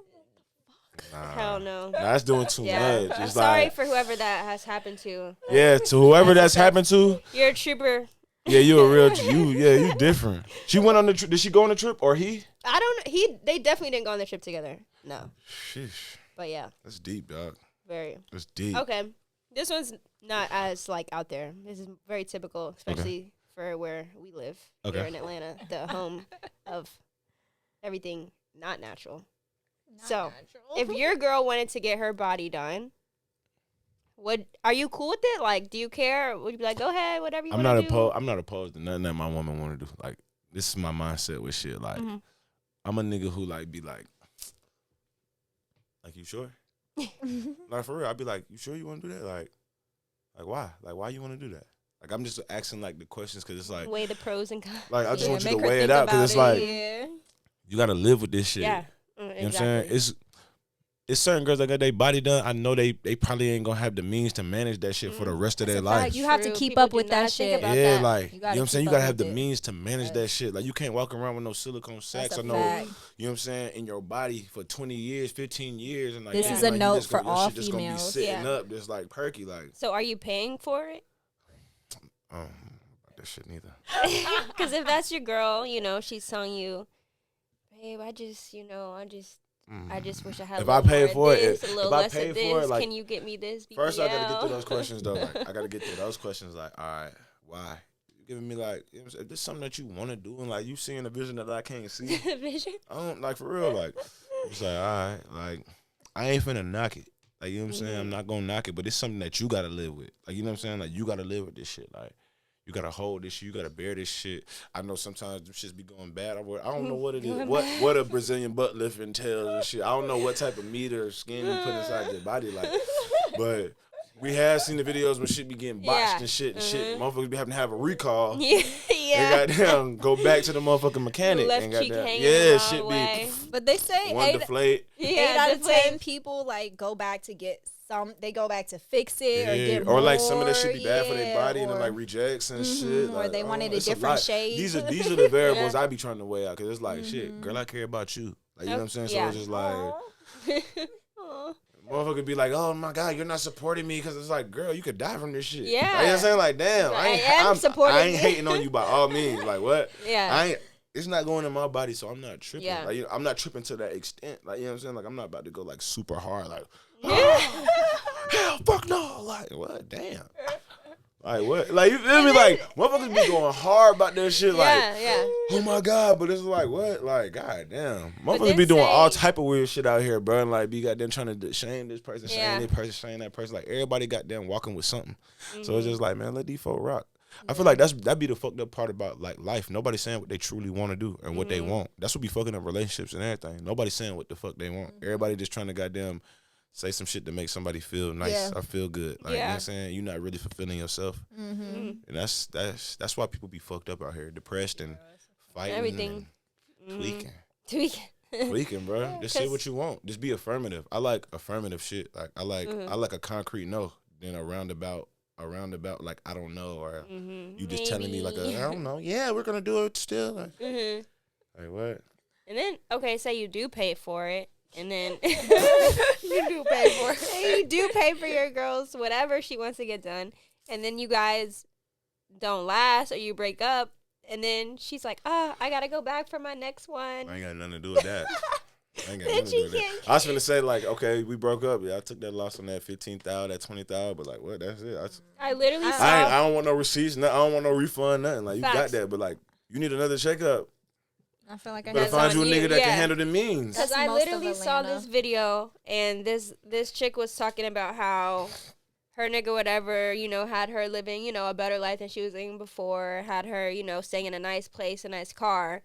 Hell no. Nah, that's doing too much. I'm sorry for whoever that has happened to. Yeah, to whoever that's happened to. You're a trooper. Yeah, you a real you different. She went on the trip. Did she go on the trip or he? I don't know. They definitely didn't go on the trip together. No. Sheesh. But yeah. That's deep, dog. Very. That's deep. Okay. This one's not as like out there. This is very typical, especially for where we live here in Atlanta, the home of everything not natural. If your girl wanted to get her body done, are you cool with it? Like, do you care? Would you be like, go ahead, whatever you want to do? I'm not opposed to nothing that my woman want to do. Like, this is my mindset with shit. Like, I'm a nigga who like be like you sure? Like, for real, I'd be like, you sure you want to do that? Like why? Like, why you want to do that? Like, I'm just asking like the questions because it's like weigh the pros and cons. Like, I just want you to weigh it out because it's like you gotta live with this shit. Yeah, you know what I'm saying? It's certain girls that got their body done. I know they probably ain't gonna have the means to manage that shit for the rest of their life. You have to keep up with that shit. Yeah, like, you know what I'm saying? You gotta have the means to manage that shit. Like, you can't walk around with no silicone sacks or no, you know what I'm saying, in your body for 20 years, 15 years. And like, this is a note for all females. Just gonna be sitting up, just like perky. Like, so are you paying for it? That shit neither. Because if that's your girl, you know, she's telling you, babe, I just wish I had. If I pay for it, if I pay for it, like, can you get me this? BBL? First, I gotta get through those questions though. Like, I gotta get through those questions. Like, all right, why? You giving me like, you know, if this is something that you want to do, and like you seeing a vision that I can't see. Vision. I don't like for real. Like, it's like, all right, like I ain't finna knock it. Like, you know what I'm saying? I'm not gonna knock it, but it's something that you gotta live with. Like, you know what I'm saying? Like, you gotta live with this shit. Like, you gotta hold this shit. You gotta bear this shit. I know sometimes them shits be going bad. I don't know what it is. What a Brazilian butt lift entails and shit. I don't know what type of meat or skin you put inside your body. Like, but we have seen the videos when shit be getting botched and shit. Motherfuckers be having to have a recall. Yeah. And goddamn, go back to the motherfucking mechanic. Left and cheek goddamn, hanging shit way. be. But they say One deflate. 8 out of 10 people like go back to get some. They go back to fix it or get more. Or like some of that shit be bad for their body and it like rejects and shit. Or like, they wanted a different shade. These are the variables I be trying to weigh out because it's like shit, girl, I care about you. Like, you know what I'm saying? So it's just like. Motherfucker be like, oh my God, you're not supporting me because it's like, girl, you could die from this shit. Yeah. Like, you know what I'm saying? Like, damn, I ain't hating on you by all means. Like, what? Yeah. It's not going in my body, so I'm not tripping. Yeah. Like, you know, I'm not tripping to that extent. Like, you know what I'm saying? Like, I'm not about to go like super hard. Like, hell, fuck no. Like, what? Damn. Like, what? Like, you feel me? Like, motherfuckers be going hard about their shit. Like, oh my God. But it's like, what? Like, God damn. Motherfuckers be doing all type of weird shit out here, bro. And like, be goddamn trying to shame this person, shame that person, shame that person. Like, everybody goddamn walking with something. So it's just like, man, let these folk rock. I feel like that'd be the fucked up part about like life. Nobody's saying what they truly want to do and what they want. That's what be fucking up relationships and everything. Nobody's saying what the fuck they want. Everybody just trying to goddamn say some shit to make somebody feel nice or feel good. Like, you know what I'm saying? You're not really fulfilling yourself. And that's why people be fucked up out here, depressed and fighting everything. And Tweaking. tweaking, bro. Just say what you want. Just be affirmative. I like affirmative shit. Like, I like a concrete no than a roundabout like I don't know, or you just telling me like I don't know. Yeah, we're gonna do it still. Like, like what? And then say you do pay for it, and then You do pay for it. and you do pay for your girl's whatever she wants to get done, and then you guys don't last or you break up, and then she's like, I gotta go back for my next one. I ain't got nothing to do with that. I ain't got nothing to Then do with she that. can't- I was finna say like, okay, we broke up. Yeah, I took that loss on that 15,000, that 20,000, but like, what? That's it. I literally saw. I don't want no receipts. I don't want no refund. Nothing. Like, you got Facts. that, but like, you need another checkup. I feel like I Better That's find on you a you, nigga that yeah. can handle the means. Because I most of literally saw Atlanta. this video, and this chick was talking about how her nigga whatever, had her living, a better life than she was living before, had her, staying in a nice place, a nice car.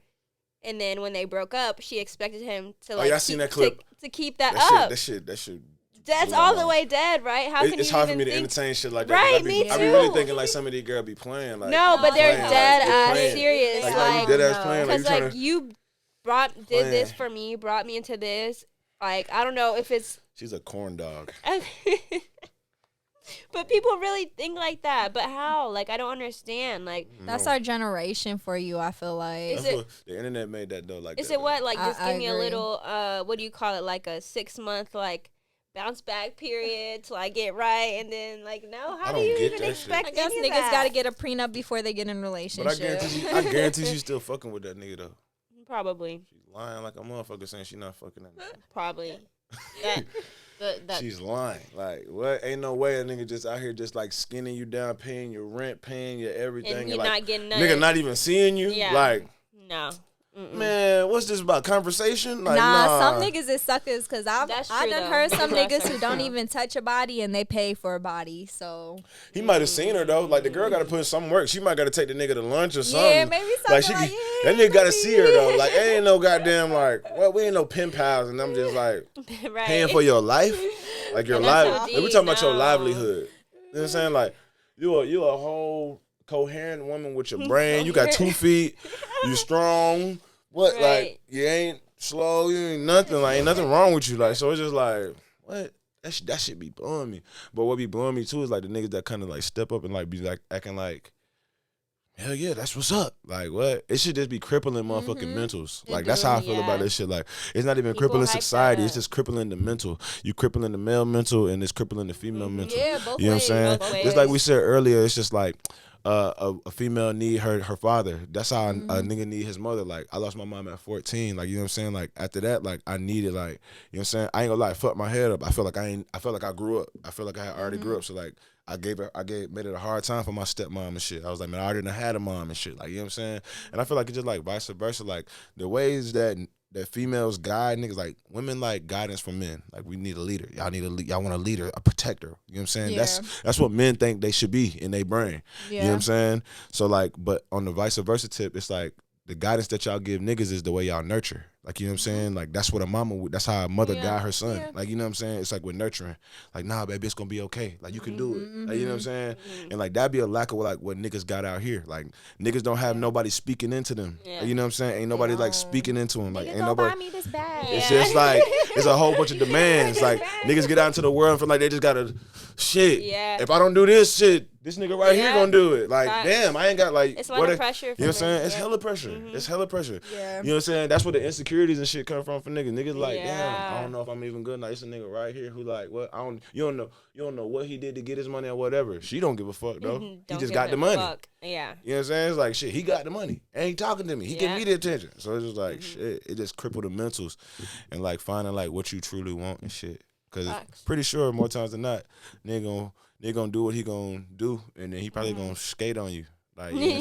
And then when they broke up, she expected him to I seen that clip. To keep that That up. shit. That's blew all my the mind. way dead, right? How can It's you hard for even me to think? entertain shit like that. Right, I be me really too. thinking like some of these girls be playing. Like, No, but they're playing, dead like, ass playing. serious. Like, Like, you dead ass playing. Like, because you like trying you did this for me, brought me into this. Like, I don't know if it's. She's a corn dog. But people really think like that. But how? Like, I don't understand. Like, That's our generation for you, I feel like. Is it- What, the internet made that though. Like, is that, it what? Like, I- just I give me a agree. little, what do you call it? Like a 6-month, like, bounce back period till I get right. And then, like, no, how I do don't you get even that expect I guess any of niggas that? gotta get a prenup before they get in a But relationship. I guarantee she's still fucking with that nigga though. Probably. She's lying like a motherfucker saying she's not fucking that nigga. Probably. that She's lying. Like, what? Ain't no way a nigga just out here just like skinning you down, paying your rent, paying your everything. and you're like, not getting nothing. nigga not even seeing you. Yeah. Like, No. man, what's this about? Conversation? Like, Some niggas is suckers because I That's done true, though. heard some That's niggas who true. don't even touch a body and they pay for a body. So He might have seen her though. Like, the girl got to put in some work. She might got to take the nigga to lunch or something. yeah, maybe something Like, like, yeah, that nigga got to maybe. see her though. Like, ain't no goddamn like, well, we ain't no pen pals, and I'm just like Right. paying for your life, like your And that's life. what Like, we talking about your no. livelihood. You know what I'm saying? Like, you a whole coherent woman with your brain. You got 2 feet. You strong. What? Right. Like, you ain't slow. You ain't nothing. Like, ain't nothing wrong with you. Like, so it's just like, what? That shit be blowing me. But what be blowing me too is like the niggas that kind of like step up and like be like acting like, hell yeah, that's what's up. Like, what? It should just be crippling motherfucking mentals. Like, that's how I feel about this shit. Like, it's not even People crippling hype society. that It's just crippling the mental. You crippling the male mental and it's crippling the female mental. Yeah, both You know what I'm ways. saying? Both Just like ways. we said earlier, it's just like a female need her father. That's how a nigga need his mother. Like, I lost my mom at 14. Like, you know what I'm saying? Like, after that, like, I needed, like, you know what I'm saying? I ain't gonna lie, fuck my head up. I felt like I grew up. I felt like I had already grew up. So like, made it a hard time for my stepmom and shit. I was like, man, I already done had a mom and shit. Like, you know what I'm saying? And I feel like it's just like vice versa. Like, the ways that that females guide niggas, like women like guidance from men. Like we need a leader. Y'all want a leader, a protector. You know what I'm saying? Yeah. That's what men think they should be in their brain. Yeah. You know what I'm saying? So like, but on the vice versa tip, it's like the guidance that y'all give niggas is the way y'all nurture. Like, you know what I'm saying? Like that's what a mama would, that's how a mother guide her son. Yeah. Like, you know what I'm saying? It's like with nurturing. Like, nah, baby, it's gonna be okay. Like you can do it. Like, you know what I'm saying? And like that'd be a lack of like what niggas got out here. Like niggas don't have nobody speaking into them. Yeah. Like, you know what I'm saying? Ain't nobody like speaking into them. Like Nigga, ain't go nobody. buy me this bag. It's just like it's a whole bunch of demands. Like niggas get out into the world and feel like they just gotta shit. Yeah. If I don't do this shit, this nigga right here gonna do it. Like Facts. damn, I ain't got like It's a lot of pressure. you know what I'm saying? It's hella pressure. It's hella pressure. Yeah. You know what I'm saying? That's where the insecurities and shit come from for niggas. Niggas like, damn, Yeah. I don't know if I'm even good. Like, it's a nigga right here who like, what? You don't know what he did to get his money or whatever. She don't give a fuck though. He Don't just give got a the money. fuck. Yeah. You know what I'm saying? It's like shit. He got the money. And he talking to me. He giving Yeah. me the attention. So it's just like shit. It just crippled the mentals, and like finding like what you truly want and shit. Cause Facts. pretty sure more times than not, nigga gonna do what he gonna do, and then he probably gonna skate on you. Like you know what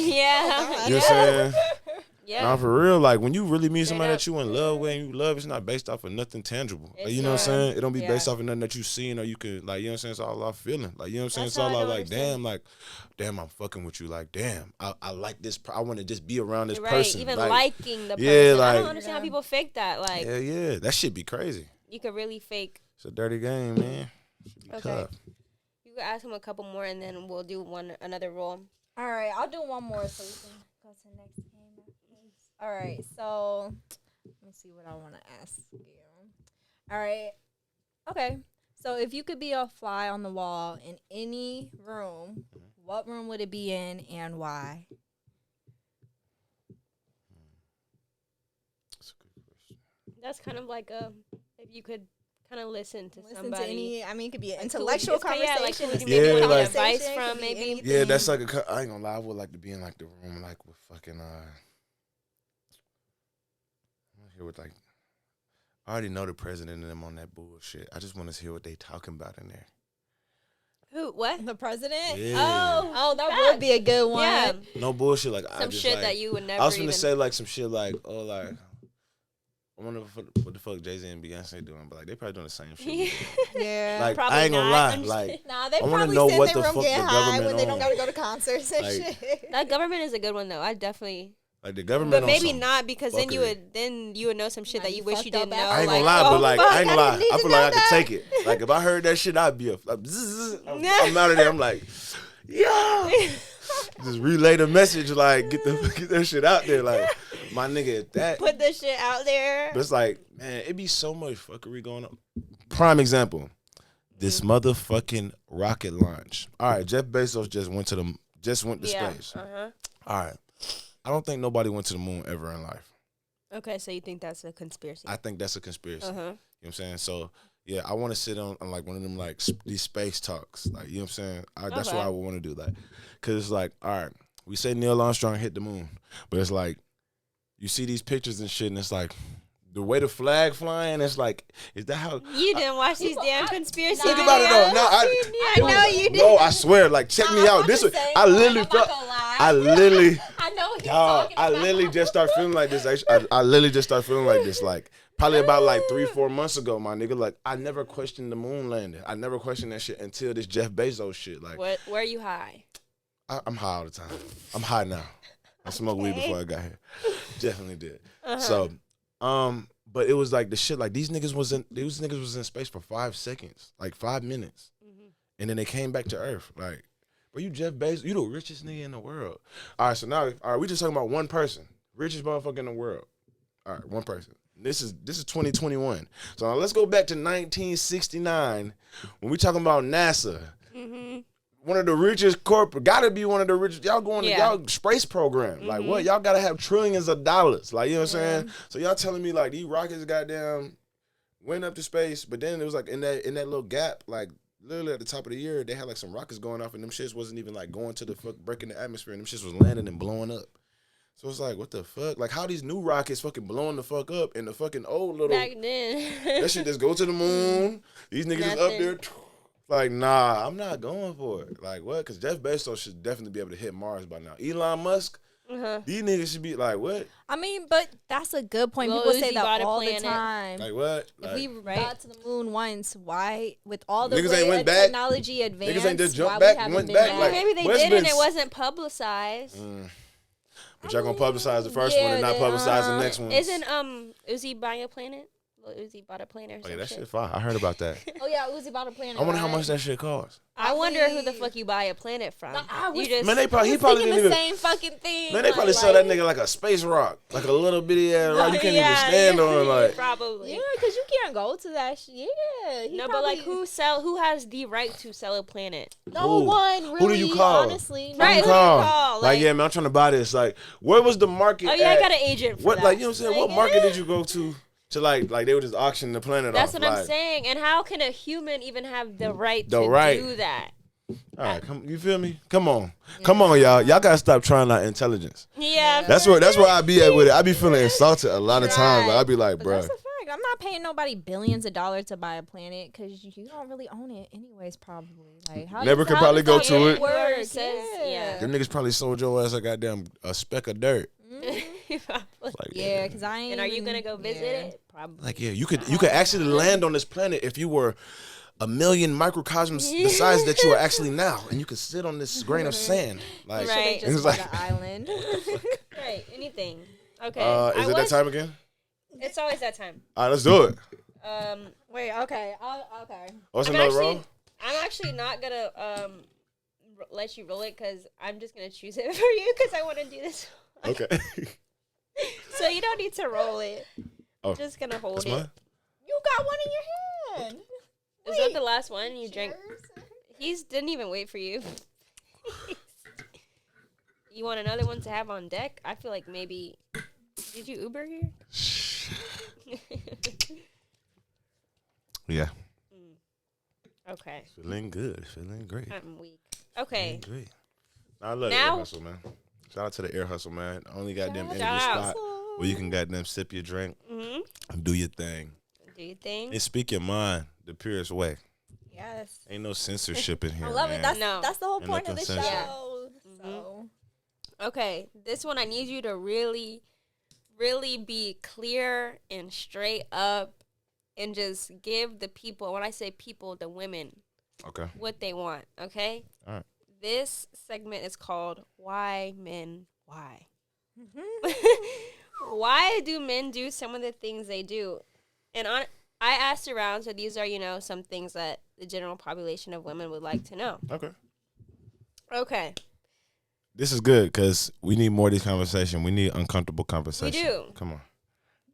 I'm Yeah. saying? Yeah. Nah, for real. Like when you really meet Straight somebody up. that you in love with and you love, it's not based off of nothing tangible. Like, It's you know what I'm not. saying? It don't be based Yeah. off of nothing that you seen or you could like. You know what I'm saying? It's all off feeling. Like you know what I'm saying? That's It's all how I off don't like understand. damn, I'm fucking with you. Like damn, I like this. I want to just be around this Right. person. Even like, liking the person. yeah, I like- don't understand how people fake that. Like yeah, that shit be crazy. you could really fake. It's a dirty game, man. Should be Okay. tough. You could ask him a couple more, and then we'll do another role. All right, I'll do one more so we can go to the next game. All right, so let me see what I want to ask you. All right, okay. So if you could be a fly on the wall in any room, what room would it be in and why? That's a good question. That's kind of like if you could kind of listen to Listen somebody. to any. I mean, it could be an Like, who intellectual would you- yeah, like, conversation. who would you maybe deep want advice conversation, from, could be maybe? anything. Yeah, that's like I ain't gonna lie. I would like to be in like the room like with fucking I'm here with like. I already know the president and them on that bullshit. I just want to hear what they talking about in there. Who? What? The president. Yeah. Oh, that Facts. would be a good one. Yeah. No bullshit. Like I Some just, shit like, that you would never. I was gonna even... say like some shit like like I wonder what the fuck Jay-Z and Beyonce doing, but like they probably doing the same shit. Yeah. Like Probably I ain't gonna not. lie, I'm just like Nah, they I wanna probably know sit what in their the room fuck getting the high government when they don't on. gotta go to concerts and Like- shit. That government is a good one though. I definitely. the government. But on maybe some not because then fuckery. you would know some shit Might that you be wish you fucked up didn't know. after. I ain't gonna like, lie, oh, but like fuck, I ain't gonna lie. need I to feel know like I that. could take it. Like if I heard that shit, I'd be I'm out of there. I'm like, yeah. Just relay the message, like get that shit out there, like my nigga at that. Put the shit out there. But it's like, man, it be so much fuckery going on. Prime example, this motherfucking rocket launch. All right, Jeff Bezos just went to space. Uh-huh. All right, I don't think nobody went to the moon ever in life. Okay, so you think that's a conspiracy? I think that's a conspiracy. Uh-huh. You know what I'm saying? So yeah, I want to sit on like one of them like these space talks. Like, you know what I'm saying? That's Okay. what I would want to do. Like, cause it's like, all right, we say Neil Armstrong hit the moon, but it's like you see these pictures and shit, and it's like the way the flag flying. It's like, is that how? You didn't watch these damn conspiracy Think about it though. No, I know you did. No, I swear. Like, check me out. This was, I literally felt. I literally. I know what he's Dog, talking I about. literally just started feeling like this. I literally just started feeling like this. Like probably about like 3-4 months ago, my nigga. Like I never questioned the moon landing. I never questioned that shit until this Jeff Bezos shit. Like Where are you high? I'm high all the time. I'm high now. I smoked weed before I got here. Definitely did. So, but it was like the shit. Like these niggas was in space for 5 seconds, like 5 minutes, and then they came back to Earth. Like, bro, you Jeff Bezos, you the richest nigga in the world. All right, so now, we just talking about one person, richest motherfucker in the world. All right, one person. This is 2021. So now let's go back to 1969 when we talking about NASA. One of the richest gotta be one of the richest. Y'all going to y'all space program. Like what? Y'all gotta have trillions of dollars. Like, you know what I'm saying? So y'all telling me like these rockets goddamn went up to space, but then it was like in that little gap, like literally at the top of the year, they had like some rockets going off, and them shits wasn't even like going to the breaking the atmosphere, and them shits was landing and blowing up. So it's like, what the fuck? Like how these new rockets fucking blowing the fuck up, and the fucking old little Back then. that shit just go to the moon. These niggas is up Nothing. there. Like, nah, I'm not going for it. Like, what? Because Jeff Bezos should definitely be able to hit Mars by now. Elon Musk, These niggas should be like, what? I mean, but that's a good point. Lil People say Uzi that bought a all the planet. time. Like what? If Like, we got to the moon once, why, with all the Niggas way ain't went back? technology advanced, Niggas ain't just why jumped we back and haven't went been back, back? like- Maybe they What's did and been- it wasn't publicized. but y'all gonna publicize the first one and not publicize the next one. Isn't Uzi buying a planet? Lil Uzi bought a planet or Oh, something. yeah, that shit fire. I heard about that. Oh yeah, Uzi bought a planet. I wonder how right? much that shit costs. I wonder who the fuck you buy a planet from. I was- You just Man, he probably thinking didn't the even. same fucking thing. Man, they probably like, sell that nigga like a space rock, like a little bitty ass rock you can't even Yeah, stand on. Like, probably. Yeah, because you can't go to that shit. Yeah. he No, but like probably- who has the right to sell a planet? No Who? one Who really. do you call? Honestly, who Right, you who do you call? call? Like, Like- yeah, man, I'm trying to buy this. Like, where was the market? Oh yeah, I at? got an agent for What, that. like, you know what I'm saying? What market did you go to like they were just auctioning the planet That's off? what I'm like, saying. And how can a human even have the right The to right. do that? All right, come, you feel me? Come on, y'all. Y'all gotta stop trying out intelligence. Yeah. That's where I be at with it. I be feeling insulted a lot of times. Like, I be like, But bruh. that's a fact. I'm not paying nobody billions of dollars to buy a planet because you don't really own it anyways. Probably. Like how Never you- could how probably does go that to it. work? Whoever says- yeah. yeah. Them niggas probably sold your ass a speck of dirt. Probably. Like, Yeah, because I ain't. And are you even- gonna go visit yeah. it? Probably. Like, yeah, you could actually land on this planet if you were a million microcosms the size that you are actually now, and you could sit on this grain of sand. Like, Right. Just it's bought like, an island. Right. Anything. Okay. is it that time again? It's always that time. All right, let's do it. Wait. Okay. Okay. Oh, it's I'm another actually, roll? I'm actually not gonna let you roll it because I'm just gonna choose it for you because I want to do this. Okay. So you don't need to roll it. Oh, I'm just gonna hold that's it. mine? You got one in your hand. Is that the last one you drank? Cheers. He's didn't even wait for you. You want another one to have on deck? I feel like maybe. Did you Uber here? Yeah. Okay. Feeling good. Feeling great. I'm weak. Okay. Feeling great. I love the Now- Ear Hustle, man. Shout out to the Ear Hustle, man. Only goddamn interview Shout out. spot where you can goddamn sip your drink Mm-hmm. and do your thing. Do you think? And speak your mind the purest way. Yes. Ain't no censorship in here. I love man. it. That's No. that's the whole And no point of the show. consensus. Yeah. So Okay. This one I need you to really, really be clear and straight up and just give the people, when I say people, the women, Okay. what they want. Okay? All right. This segment is called Why Men Why. Why do men do some of the things they do? And I asked around, so these are, some things that the general population of women would like to know. Okay. Okay. This is good because we need more of these conversation. We need uncomfortable conversation. We do. Come on.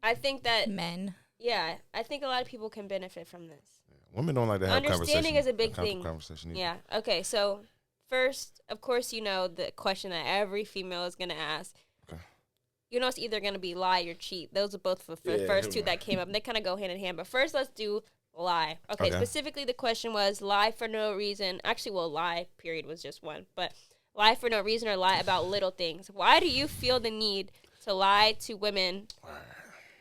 I think that, men. yeah, I think a lot of people can benefit from this. Women don't like to have Understanding conversation. is a big uncomfortable thing. Conversation either. Yeah. Okay. So first, of course, the question that every female is gonna ask. Okay. It's either gonna be lie or cheat. Those are both the Yeah, first here two we that came up. And they kind of go hand in hand. But first, let's do lie. Okay. Okay. Specifically, the question was lie for no reason. Actually, lie period was just one. But lie for no reason or lie about little things. Why do you feel the need to lie to women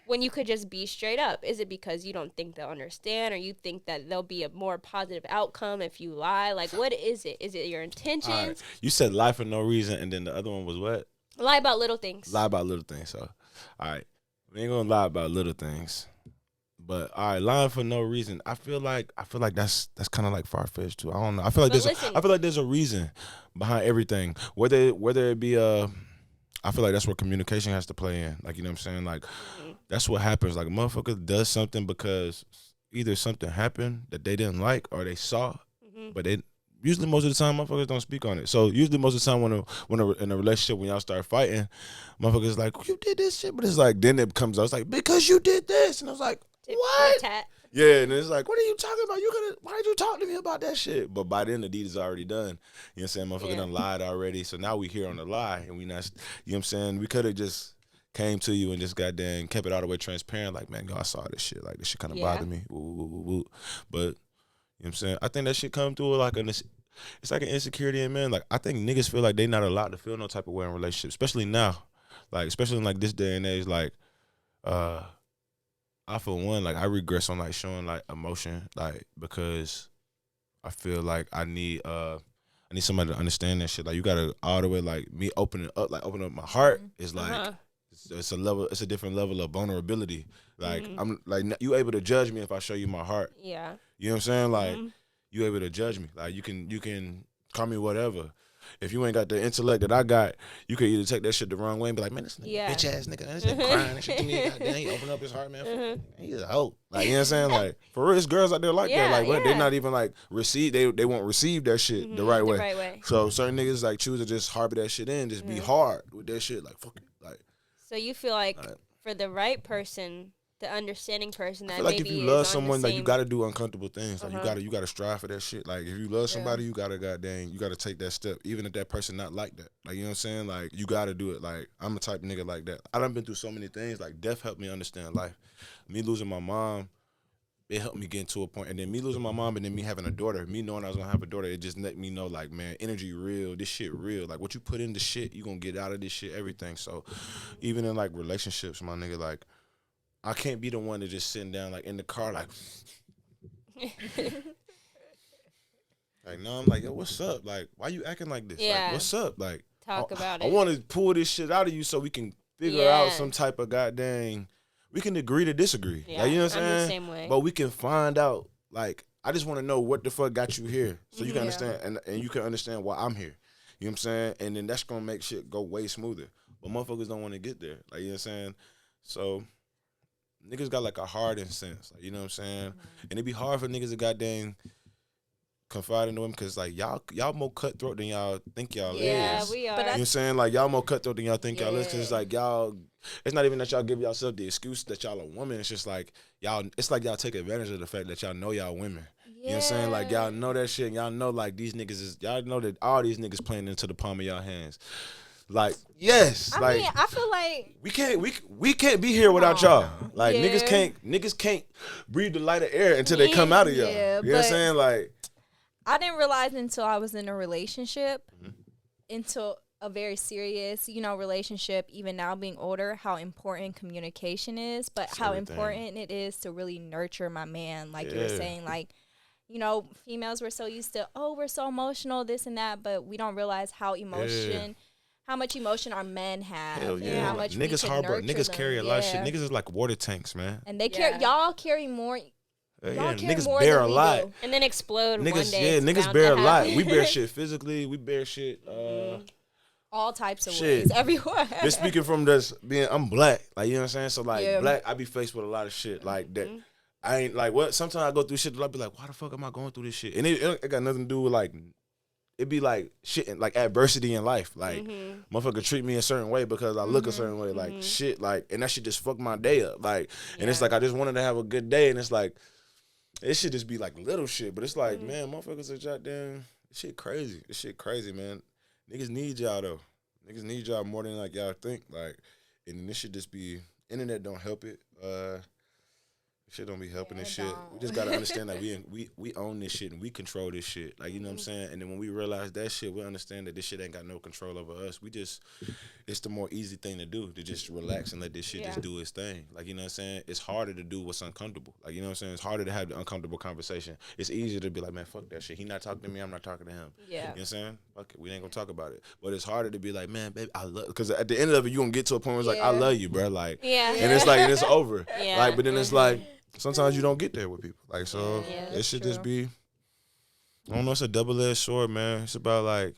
when you could just be straight up? Is it because you don't think they'll understand, or you think that there'll be a more positive outcome if you lie? Like, what is it? Is it your intentions? All right. You said lie for no reason, and then the other one was what? Lie about little things. Lie about little things. So, all right, we ain't gonna lie about little things, but all right, lying for no reason. I feel like that's kind of like far fetched too. I don't know. I feel like there's a reason behind everything. Whether it be I feel like that's where communication has to play in. Like, you know what I'm saying? Like, that's what happens. Like, a motherfucker does something because either something happened that they didn't like or they saw, but they usually most of the time motherfuckers don't speak on it. So usually most of the time when in a relationship, when y'all start fighting, motherfuckers like, you did this shit, but it's like, then it comes out, it's like, because you did this. And I was like, what? Yeah, and it's like, what are you talking about? Why did you talk to me about that shit? But by then, the deed is already done. You know what I'm saying? Motherfucker done lied already. So now we here on the lie, and we not, you know what I'm saying? We could have just came to you and just goddamn kept it all the way transparent. Like, man, yo, I saw this shit. Like, this shit kind of bothered me. Woo, woo, woo, woo. But, you know what I'm saying? I think that shit come through like it's like an insecurity in men. Like, I think niggas feel like they not allowed to feel no type of way in relationships, especially now. Like, especially in like this day and age, like, I for one, like, I regress on like showing like emotion, like, because I feel like I need I need somebody to understand that shit. Like, you gotta all the way, like, me opening up my heart is like, it's a different level of vulnerability. Like, I'm like, you able to judge me if I show you my heart. Yeah. You know what I'm saying? Like, you able to judge me. Like, you can call me whatever. If you ain't got the intellect that I got, you could either take that shit the wrong way and be like, man, this nigga, bitch ass nigga, this nigga crying and shit to me. Goddamn, he open up his heart, man. He's a hoe. Like, you know what I'm saying? Like, for real, it's girls out there like that. Like, what? They're not even like they won't receive that shit the right way. The right way. So certain niggas like choose to just harbor that shit in, just be hard with that shit. Like, fuck it. Like, so you feel like for the right person, the understanding person, that I feel like maybe if you love is someone, on the like, you same... gotta do uncomfortable things. Like, you gotta strive for that shit. Like, if you love somebody, you gotta you gotta take that step, even if that person not like that. Like, you know what I'm saying? Like, you gotta do it. Like, I'm a type of nigga like that. I done been through so many things. Like, death helped me understand life. Me losing my mom, it helped me get to a point. And then me losing my mom and then me having a daughter, me knowing I was gonna have a daughter, it just let me know, like, man, energy real, this shit real. Like, what you put into shit, you gonna get out of this shit, everything. So even in, like, relationships, my nigga, like, I can't be the one that just sitting down, like, in the car, like, like, no, I'm like, yo, what's up? Like, why you acting like this? Yeah. Like, what's up? Like, Talk about it. I want to pull this shit out of you so we can figure out some type of goddamn, we can agree to disagree. Yeah, like, you know what I'm saying? the same way. But we can find out, like, I just want to know what the fuck got you here so you can understand, and you can understand why I'm here. You know what I'm saying? And then that's going to make shit go way smoother. But motherfuckers don't want to get there. Like, you know what I'm saying? So niggas got like a hardened sense, like, you know what I'm saying? And it be hard for niggas to goddamn confide in them because, like, y'all more cutthroat than y'all think y'all is. Yeah, we are. You know what I'm saying? Like, y'all more cutthroat than y'all think y'all is because it's like y'all, it's not even that y'all give yourself the excuse that y'all a woman. It's just like y'all, it's like y'all take advantage of the fact that y'all know y'all women. You know what I'm saying? Like, y'all know that shit and y'all know, like, these niggas is, y'all know that all these niggas playing into the palm of y'all hands. Like, yes, I like, mean, I feel like we can't be here without y'all. Like, niggas can't breathe the light of air until they come out of y'all. Yeah, you know what I'm saying? Like, I didn't realize until I was in a relationship, into a very serious, relationship, even now being older, how important communication is, but it's how important it is to really nurture my man. Like you were saying, like, females were so used to, we're so emotional, this and that, but we don't realize how much emotion our men have. Hell yeah. And how much niggas harbor, niggas them. carry a lot of shit. Niggas is like water tanks, man. And they y'all carry more. Y'all carry niggas more bear than a we lot. do. And then explode Niggas, one day. Niggas bear a lot. We bear shit physically. We bear shit. All types of ways, everywhere. Just speaking from I'm black. Like, you know what I'm saying? So, like, black, I be faced with a lot of shit like that. I ain't like what. Sometimes I go through shit that I be like, why the fuck am I going through this shit? And it got nothing to do with like. It be like shit, like adversity in life. Like, motherfucker treat me a certain way because I look a certain way. Like, shit, like, and that shit just fuck my day up. Like, and it's like I just wanted to have a good day, and it's like it should just be like little shit. But it's like, man, motherfuckers are goddamn. This shit crazy. This shit crazy, man. Niggas need y'all though. Niggas need y'all more than like y'all think. Like, and this should just be internet don't help it. Shit don't be helping this shit. We just gotta understand that we own this shit and we control this shit. Like, you know what I'm saying? And then when we realize that shit, we understand that this shit ain't got no control over us. It's the more easy thing to do, to just relax and let this shit just do its thing. Like, you know what I'm saying? It's harder to do what's uncomfortable. Like, you know what I'm saying? It's harder to have the uncomfortable conversation. It's easier to be like, man, fuck that shit. He not talking to me, I'm not talking to him. Yeah. You know what I'm saying? Fuck it, we ain't gonna talk about it. But it's harder to be like, man, baby, I love, because at the end of it, you gonna get to a point where it's like, I love you, bro. Like, and it's like, and it's over. Like, but then it's like, sometimes you don't get there with people. Like, so it should just be, I don't know, it's a double-edged sword, man. It's about, like,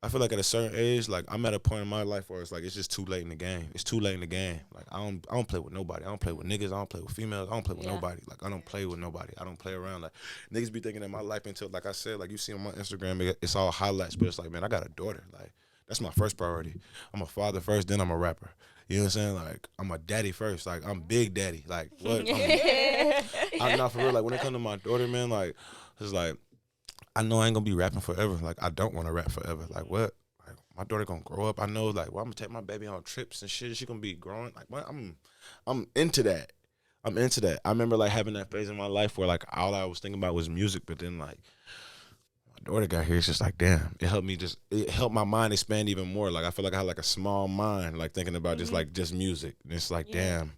I feel like at a certain age, like, I'm at a point in my life where it's like, it's just too late in the game. It's too late in the game. Like, I don't play with nobody. I don't play with niggas. I don't play with females. I don't play with nobody. Like, I don't play with nobody. I don't play around. Like, niggas be thinking that my life until, like I said, like, you see on my Instagram, it's all highlights, but it's like, man, I got a daughter. Like, that's my first priority. I'm a father first, then I'm a rapper. You know what I'm saying? Like, I'm a daddy first. Like, I'm big daddy. Like, what? I'm not for real. Like, when it comes to my daughter, man, like, it's like, I know I ain't gonna be rapping forever. Like, I don't want to rap forever. Like, what? Like, my daughter gonna grow up. I know, like, well, I'm gonna take my baby on trips and shit. She gonna be growing. Like, what? I'm into that. I'm into that. I remember, like, having that phase in my life where, like, all I was thinking about was music, but then, like, daughter got here, it's just like, damn, it helped my mind expand even more. Like, I feel like I had like a small mind, like thinking about just music. And it's like, damn,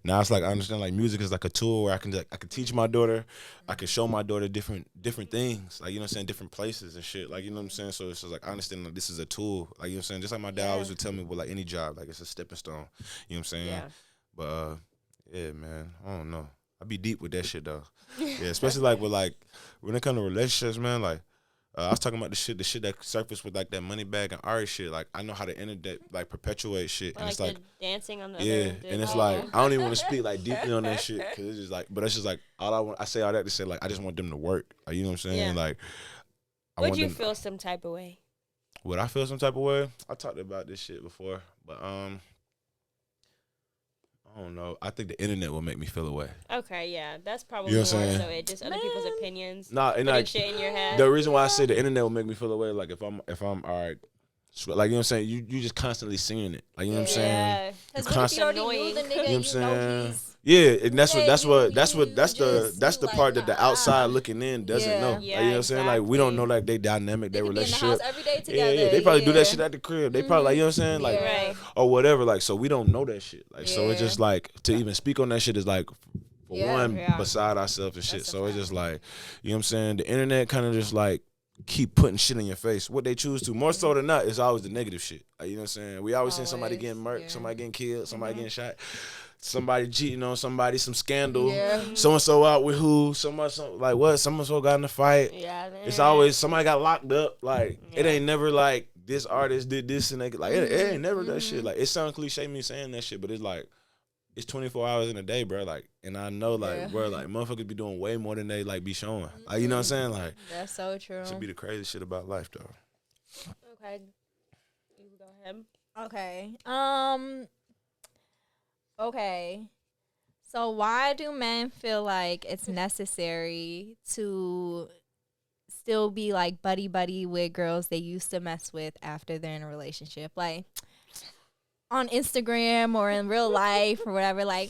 Now it's like I understand like music is like a tool where I can teach my daughter, I can show my daughter different things, like, you know what I'm saying, different places and shit, like, you know what I'm saying. So it's just like I understand like this is a tool, like, you know what I'm saying. Just like my dad always would tell me with like any job, like it's a stepping stone, you know what I'm saying. Yeah. But yeah, man, I don't know. I be deep with that shit though. Yeah, especially like with like when it comes to relationships, man. Like I was talking about the shit that surfaced with like that money bag and art shit. Like I know how the internet like perpetuates shit, and like it's like dancing on the yeah, and it's like I don't even want to speak like deeply on that shit because it's just like, but it's just like I say all that to say like I just want them to work. Like, you know what I'm saying? Yeah. Like, would you feel some type of way? Would I feel some type of way? I talked about this shit before, but I don't know. I think the internet will make me feel away. Okay, yeah, that's probably you know what I'm more saying? so it just other people's opinions. Nah, and like shit in your head. the reason why I say the internet will make me feel away, like if I'm all right, like, you know what I'm saying, you just constantly seeing it, like, you know what I'm saying. Because what if you already knew the nigga, you know what I'm saying? He's yeah, and that's the like, part that the outside looking in doesn't know. Yeah, like, you know what I'm saying? Like we don't know like they dynamic, their could be in the relationship. house every day together. Yeah, they probably do that shit at the crib. They probably like, you know what I'm saying, like right. or whatever. Like, so we don't know that shit. Like, so it's just like to even speak on that shit is like for one beside ourselves and shit. So it's just like, you know what I'm saying. The internet kind of just like keep putting shit in your face. What they choose to, more so than not, it's always the negative shit. Like, you know what I'm saying. We always see somebody getting murked, somebody getting killed, somebody getting shot. Somebody cheating on somebody, some scandal. So and so out with who? Someone like what? Someone so got in a fight. Yeah, it's always somebody got locked up. Like it ain't never like this artist did this and they like it ain't never that shit. Like it sounds cliche me saying that shit, but it's like it's 24 hours in a day, bro. Like, and I know like bro, like motherfuckers be doing way more than they like be showing. Like, you know what I'm saying? Like that's so true. Should be the crazy shit about life though. Okay, you go ahead. Okay. Okay, so why do men feel like it's necessary to still be like buddy with girls they used to mess with after they're in a relationship? Like on Instagram or in real life or whatever, like,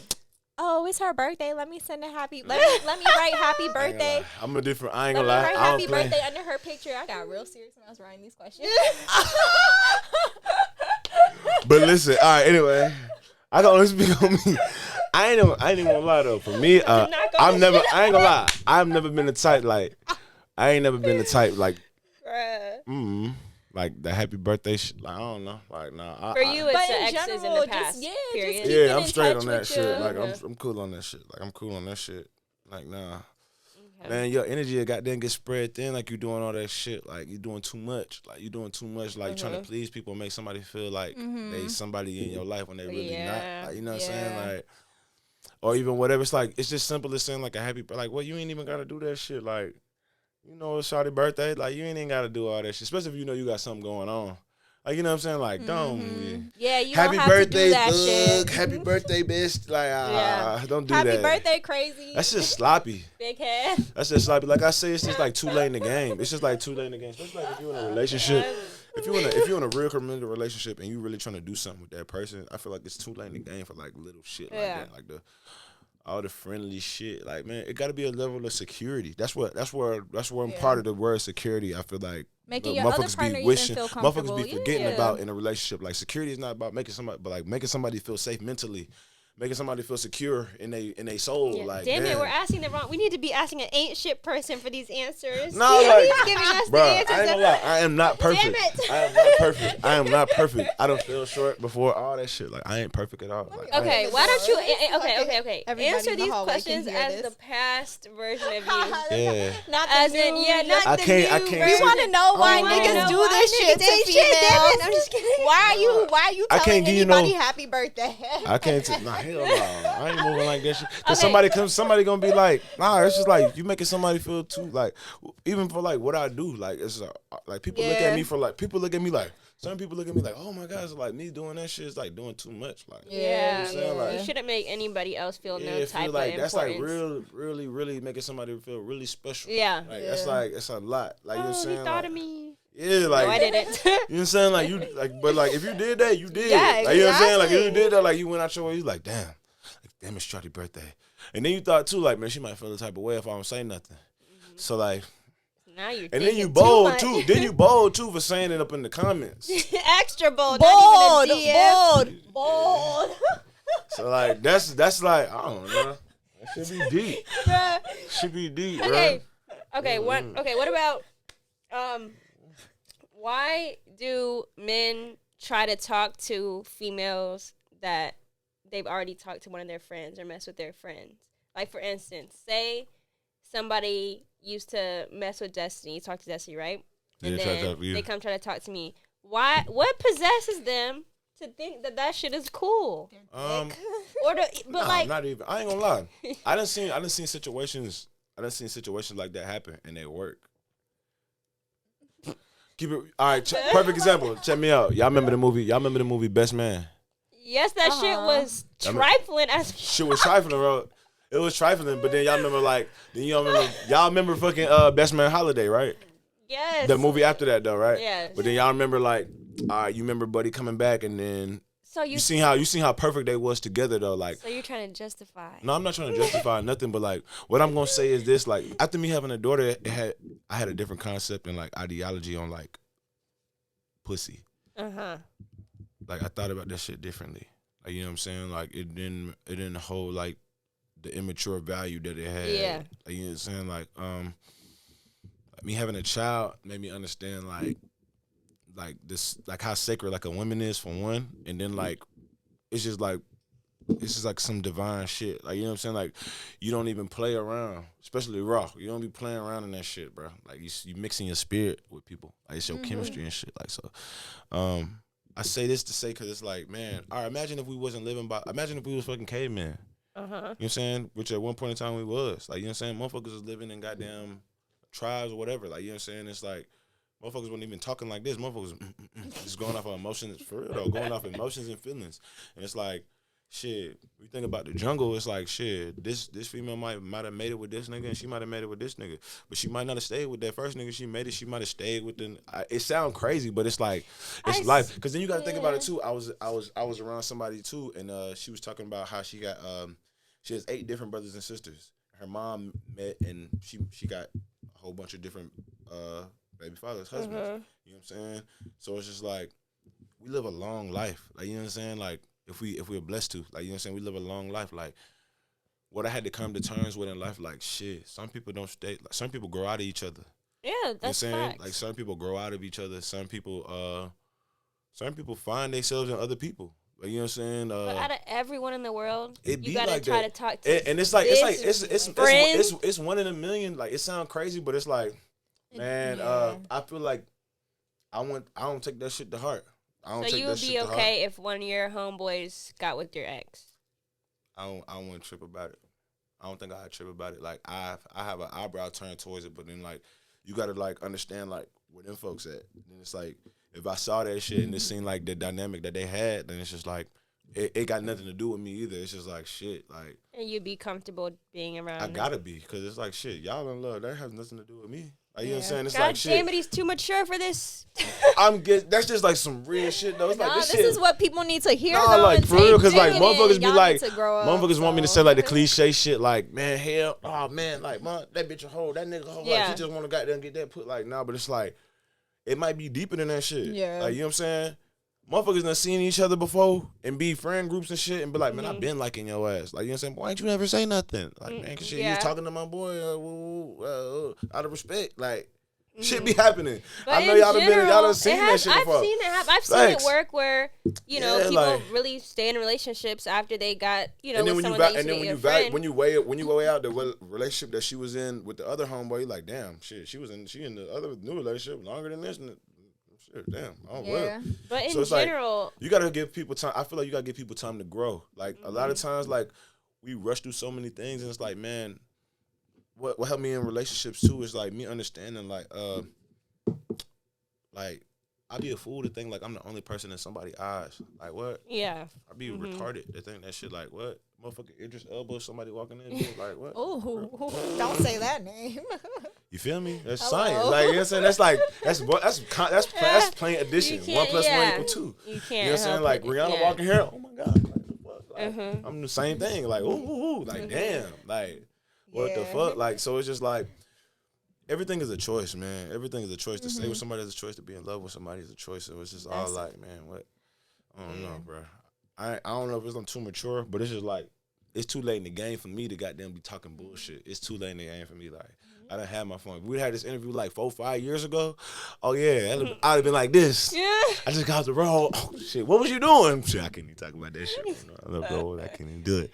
oh, it's her birthday. Let me send a happy, let me write happy birthday. I'm a different, I ain't Let gonna me lie. write happy birthday under her picture. I got real serious when I was writing these questions. But listen, all right, anyway. I can only speak on me. I ain't even gonna lie though. For me, I ain't gonna lie. I've never been the type like like the happy birthday shit. Like I don't know. Like nah. For you, it's the exes in the past. Period. Yeah, I'm straight on that shit. Like I'm cool on that shit. Like I'm cool on that shit. Like nah. Man, your energy goddamn get spread thin like you doing all that shit. Like you doing too much. Like you doing too much. Like trying to please people, make somebody feel like they somebody in your life when they really not. Like, you know what I'm saying? Like, or even whatever. It's like it's just simple as saying like a happy. Like, well, you ain't even gotta do that shit. Like, you know, it's shawty birthday. Like you ain't even gotta do all that shit. Especially if you know you got something going on. Like, you know what I'm saying? Like, don't. Yeah, you happy don't have birthday, to do that thug. shit. Happy birthday, bitch. Like, don't do that. Happy birthday, crazy. That's just sloppy. Big head. That's just sloppy. Like I say, it's just like too late in the game. It's just like too late in the game. Especially like if you're in a relationship. If you're in a real committed relationship and you really trying to do something with that person, I feel like it's too late in the game for like little shit like that. Like all the friendly shit. Like, man, it got to be a level of security. That's where I'm part of the word security. I feel like making your other partner even feel comfortable. Motherfuckers be forgetting about in a relationship. Like security is not about making somebody feel safe mentally. Making somebody feel secure in they soul. Yeah. Like, damn it, we're asking the wrong. We need to be asking an ain't shit person for these answers. No, like, he's giving us the answers. I ain't gonna lie. I am not perfect. Damn it. I am not perfect. I am not perfect. I don't feel short before all that shit. Like I ain't perfect at all. Like, okay, why don't you? Okay. Everybody Answer in the these hallway questions can hear as this. the past version of you. Yeah. Not the As new, in, not I the can't new. We say- want to know why We niggas wanna know do why this shit niggas to do shit, damn females. it. I'm just kidding. Why you I telling can't give you anybody no- happy birthday? I can't. Nah, hell no. I ain't moving like that shit. Cause somebody gonna be like, nah. It's just like you making somebody feel too like, even for like what I do. Like it's like people look at me for like some people look at me like, oh my God, it's like me doing that shit is like doing too much. Like Yeah, you know what I'm saying? Like, you shouldn't make anybody else feel no type feel like of that's importance. like really making somebody feel really special. Yeah. Like that's like it's a lot. Like you know what I'm saying? He thought like, of me. Yeah, like No, I didn't. You know what I'm saying? Like you like, but like if you did that, you did. Yeah, like you know what I'm saying? Like if you exactly. did that, like you went out your way, you like, damn, it's Shawty's birthday. And then you thought too, like, man, she might feel the type of way if I don't say nothing. So like, Now you're and then you thinking bold too too. much. Then you bold too for saying it up in the comments. Extra bold. Bold, Not even a DM. bold. So like that's like I don't know. That should be deep. Bruh. Should be deep, Okay. bro. Okay. What about why do men try to talk to females that they've already talked to one of their friends or mess with their friends? Like, for instance, say somebody used to mess with Destiny, talk to Destiny, right? And then they come try to talk to me. Why? What possesses them to think that shit is cool? Not even. I ain't gonna lie. I done seen situations like that happen, and they work. Keep it all right. Perfect example. Check me out. Y'all remember the movie Best Man? Yes, that shit was trifling as shit was trifling, bro. It was trifling, but then y'all remember fucking Best Man Holiday, right? Yes. The movie after that though, right? Yeah. But then y'all remember like, all right, you remember Buddy coming back, and then you seen how perfect they was together though, like. So you're trying to justify? No, I'm not trying to justify nothing, but like what I'm gonna say is this: like after me having a daughter, I had a different concept and like ideology on like pussy. Like I thought about that shit differently. Like you know what I'm saying? Like it didn't hold like the immature value that it had. Yeah. Like, you know what I'm saying? Like me having a child made me understand like this, like how sacred like a woman is for one, and then like it's just like some divine shit. Like you know what I'm saying? Like you don't even play around, especially raw. You don't be playing around in that shit, bro. Like you mixing your spirit with people. Like it's your chemistry and shit. Like so, I say this to say because it's like, man, all right. Imagine if we was fucking cavemen. You know what I'm saying? Which at one point in time we was. Like, you know what I'm saying? Motherfuckers was living in goddamn tribes or whatever. Like, you know what I'm saying? It's like, motherfuckers wasn't even talking like this. Motherfuckers just going off of emotions, for real though, going off emotions and feelings. And it's like, shit, we think about the jungle, it's like, shit, this female might have made it with this nigga, and she might have made it with this nigga. But she might not have stayed with that first nigga she made it. She might have stayed with the, it sound crazy, but it's like, it's life. Because then you got to think about it too. I was around somebody too, and she was talking about how she has 8 different brothers and sisters. Her mom met, and she got a whole bunch of different baby fathers, husbands. You know what I'm saying? So it's just like, we live a long life. Like, you know what I'm saying? Like, if we're blessed to, like, you know what I'm saying, we live a long life. Like, what I had to come to terms with in life, like, shit, some people don't stay, like, some people grow out of each other. Yeah, that's you know what I'm saying? facts. Like, some people grow out of each other. Some people find themselves in other people. Like, you know what I'm saying? But out of everyone in the world, you gotta like try that. to talk to. And it's one in a million. Like, it sounds crazy, but it's like, man, I feel like I don't take that shit to heart. So you would be okay if one of your homeboys got with your ex? I wouldn't trip about it. I don't think I'd trip about it. Like I have an eyebrow turn towards it, but then like you gotta like understand like where them folks at. Then it's like if I saw that shit and it seemed like the dynamic that they had, then it's just like it got nothing to do with me either. It's just like shit. Like, and you'd be comfortable being around. I gotta be, because it's like shit. Y'all in love. That has nothing to do with me. Like, you know what I'm saying? It's God like shit. Damn it, he's too mature for this. That's just like some real shit though. It's like this shit. is what people need to hear. Nah, though, like for real, because like motherfuckers be like, motherfuckers want me to say like the cliche shit, like, man, hell, oh man, like, man, that bitch a hoe, that nigga a hoe, like, she just want to goddamn get that put, like, nah, but it's like, it might be deeper than that shit. Yeah. Like, you know what I'm saying? Motherfuckers done seen each other before and be friend groups and shit and be like, man, I've been liking your ass. Like, you know what I'm saying? Why ain't you never say nothing? Like, man, cause shit, you was talking to my boy out of respect. Like, shit be happening. But I know y'all done seen that shit before. I've seen it happen. I've seen it work where, people like, really stay in relationships after they got, with someone that used to be your friend. When you weigh out the relationship that she was in with the other homeboy, you're like, damn, shit, she in the other new relationship longer than this. And shit, damn, well. But in general, like, you gotta give people time. I feel like you gotta give people time to grow. Like a lot of times, like we rush through so many things, and it's like, man, what helped me in relationships too is like me understanding, like I'd be a fool to think like I'm the only person in somebody's eyes. Like what? Yeah. I'd be retarded to think that shit. Like what? Motherfucking Eearz elbow somebody walking in. Like what? Oh, don't say that name. You feel me? That's science. Like, you know what I'm saying? That's like that's plain addition. 1 + 1 = 2. You can't. You know what I'm saying? Like Rihanna walking here. Oh my god. Like, I'm the same thing. Like ooh. Like damn. Like what the fuck? Like so it's just like everything is a choice, man. Everything is a choice. To stay with somebody is a choice. To be in love with somebody is a choice. So it's just all like, man, what? I don't know, bro. I don't know if it's too mature, but it's just like it's too late in the game for me to goddamn be talking bullshit. It's too late in the game for me. Like I done had my phone. We had this interview like 4-5 years ago. Oh yeah, I'd have been like this. Yeah. I just got the roll. Oh shit, what was you doing? Shit, I can't even talk about that shit. I love bro. I can't even do it.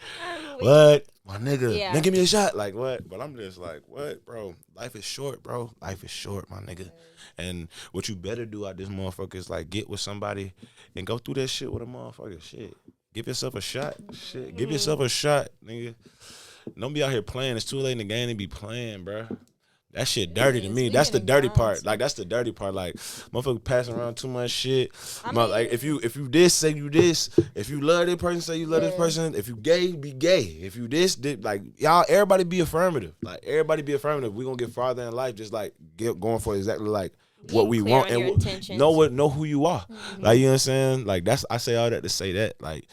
What? My nigga, man, give me a shot. Like what? But I'm just like, what, bro? Life is short, bro. Life is short, my nigga. And what you better do out this motherfucker is like get with somebody and go through that shit with a motherfucker. Shit. Give yourself a shot. Shit. Give yourself a shot, nigga. Don't be out here playing. It's too late in the game to be playing, bro. That shit dirty to me. That's the dirty part. Like that's the dirty part. Like motherfucker passing around too much shit. Like if you this, say you this. If you love this person, say you love this person. If you gay, be gay. If you this, like y'all, everybody be affirmative. Like everybody be affirmative. We gonna get farther in life. Just like going for exactly like what we want and know who you are. Like you know what I'm saying. Like I say all that to say that like.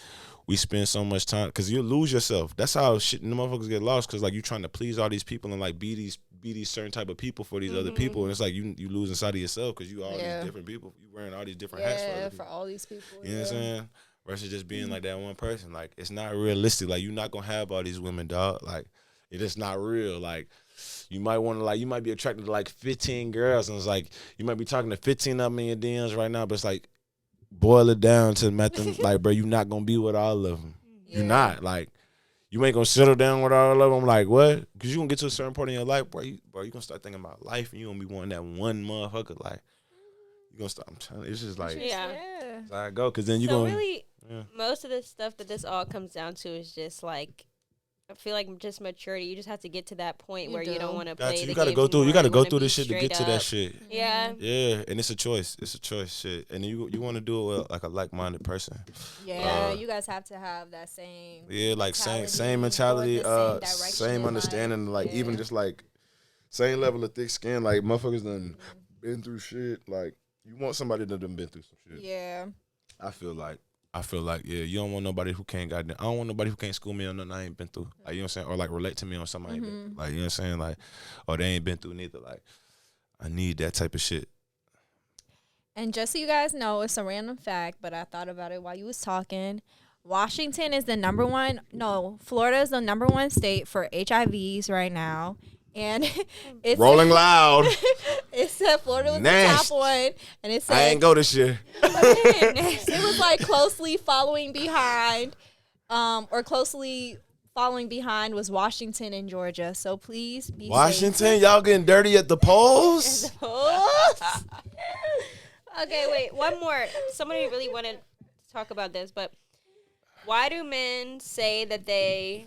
We spend so much time because you lose yourself. That's how shit the motherfuckers get lost because like you trying to please all these people and like be these certain type of people for these other people and it's like you lose inside of yourself because you all these different people. You wearing all these different hats for all these people. You know what I'm saying? Versus just being like that one person. Like it's not realistic. Like you're not gonna have all these women, dog. Like it's just not real. Like you might want to you might be attracted to like 15 girls and it's like you might be talking to 15 of them in your DMs right now, but it's like boil it down to nothing. Like, bro, you're not gonna be with all of them. You're not. Like, you ain't gonna settle down with all of them. Like, what? Because you gonna get to a certain point in your life, bro. You gonna start thinking about life, and you gonna be wanting that one motherfucker. Like, you gonna start. I'm telling you, it's just like, it's how I go. Because then you gonna really. Most of the stuff that this all comes down to is just like. I feel like just maturity. You just have to get to that point where you don't want to play. You gotta go through. You gotta go through this shit to get to that shit. Yeah. Yeah, and it's a choice. It's a choice, shit. And you want to do it with like a like-minded person. Yeah, you guys have to have that same. Yeah, like same mentality, same understanding. Like even just like same level of thick skin. Like motherfuckers done been through shit. Like you want somebody that done been through some shit. Yeah. I feel like, you don't want nobody who can't I don't want nobody who can't school me on nothing I ain't been through. Like, you know what I'm saying? Or, like, relate to me on something I ain't been like, you know what I'm saying? Like, or they ain't been through neither. Like, I need that type of shit. And just so you guys know, it's a random fact, but I thought about it while you was talking. Washington is Florida is the number 1 state for HIVs right now. And it's Rolling Loud. It said Florida was the top one, and it said I ain't go this year. It was like closely following behind was Washington and Georgia. So please be Washington, safe. y'all getting dirty at the polls? Okay, wait, one more. Somebody really wanted to talk about this, but why do men say that they,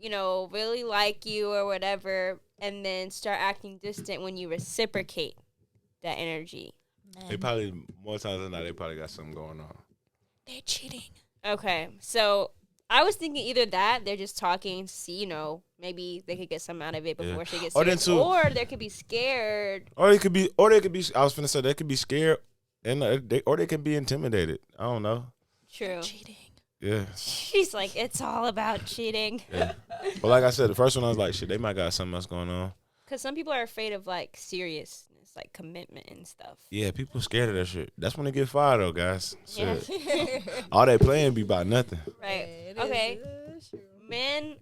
really like you or whatever, and then start acting distant when you reciprocate that energy? They probably, more times than not, they probably got something going on. They're cheating. Okay, so I was thinking either that, they're just talking to see, maybe they could get something out of it before she gets serious. Or they could be scared. Or they could be, I was finna say, they could be scared, and or they could be intimidated. I don't know. True. Cheating. Yeah. She's like, it's all about cheating. Yeah. But like I said, the first one I was like, shit, they might got something else going on. Because some people are afraid of like seriousness, like commitment and stuff. Yeah, people scared of that shit. That's when they get fired though, guys. Shit. Yeah. All they playing be about nothing. Right. Okay. Men,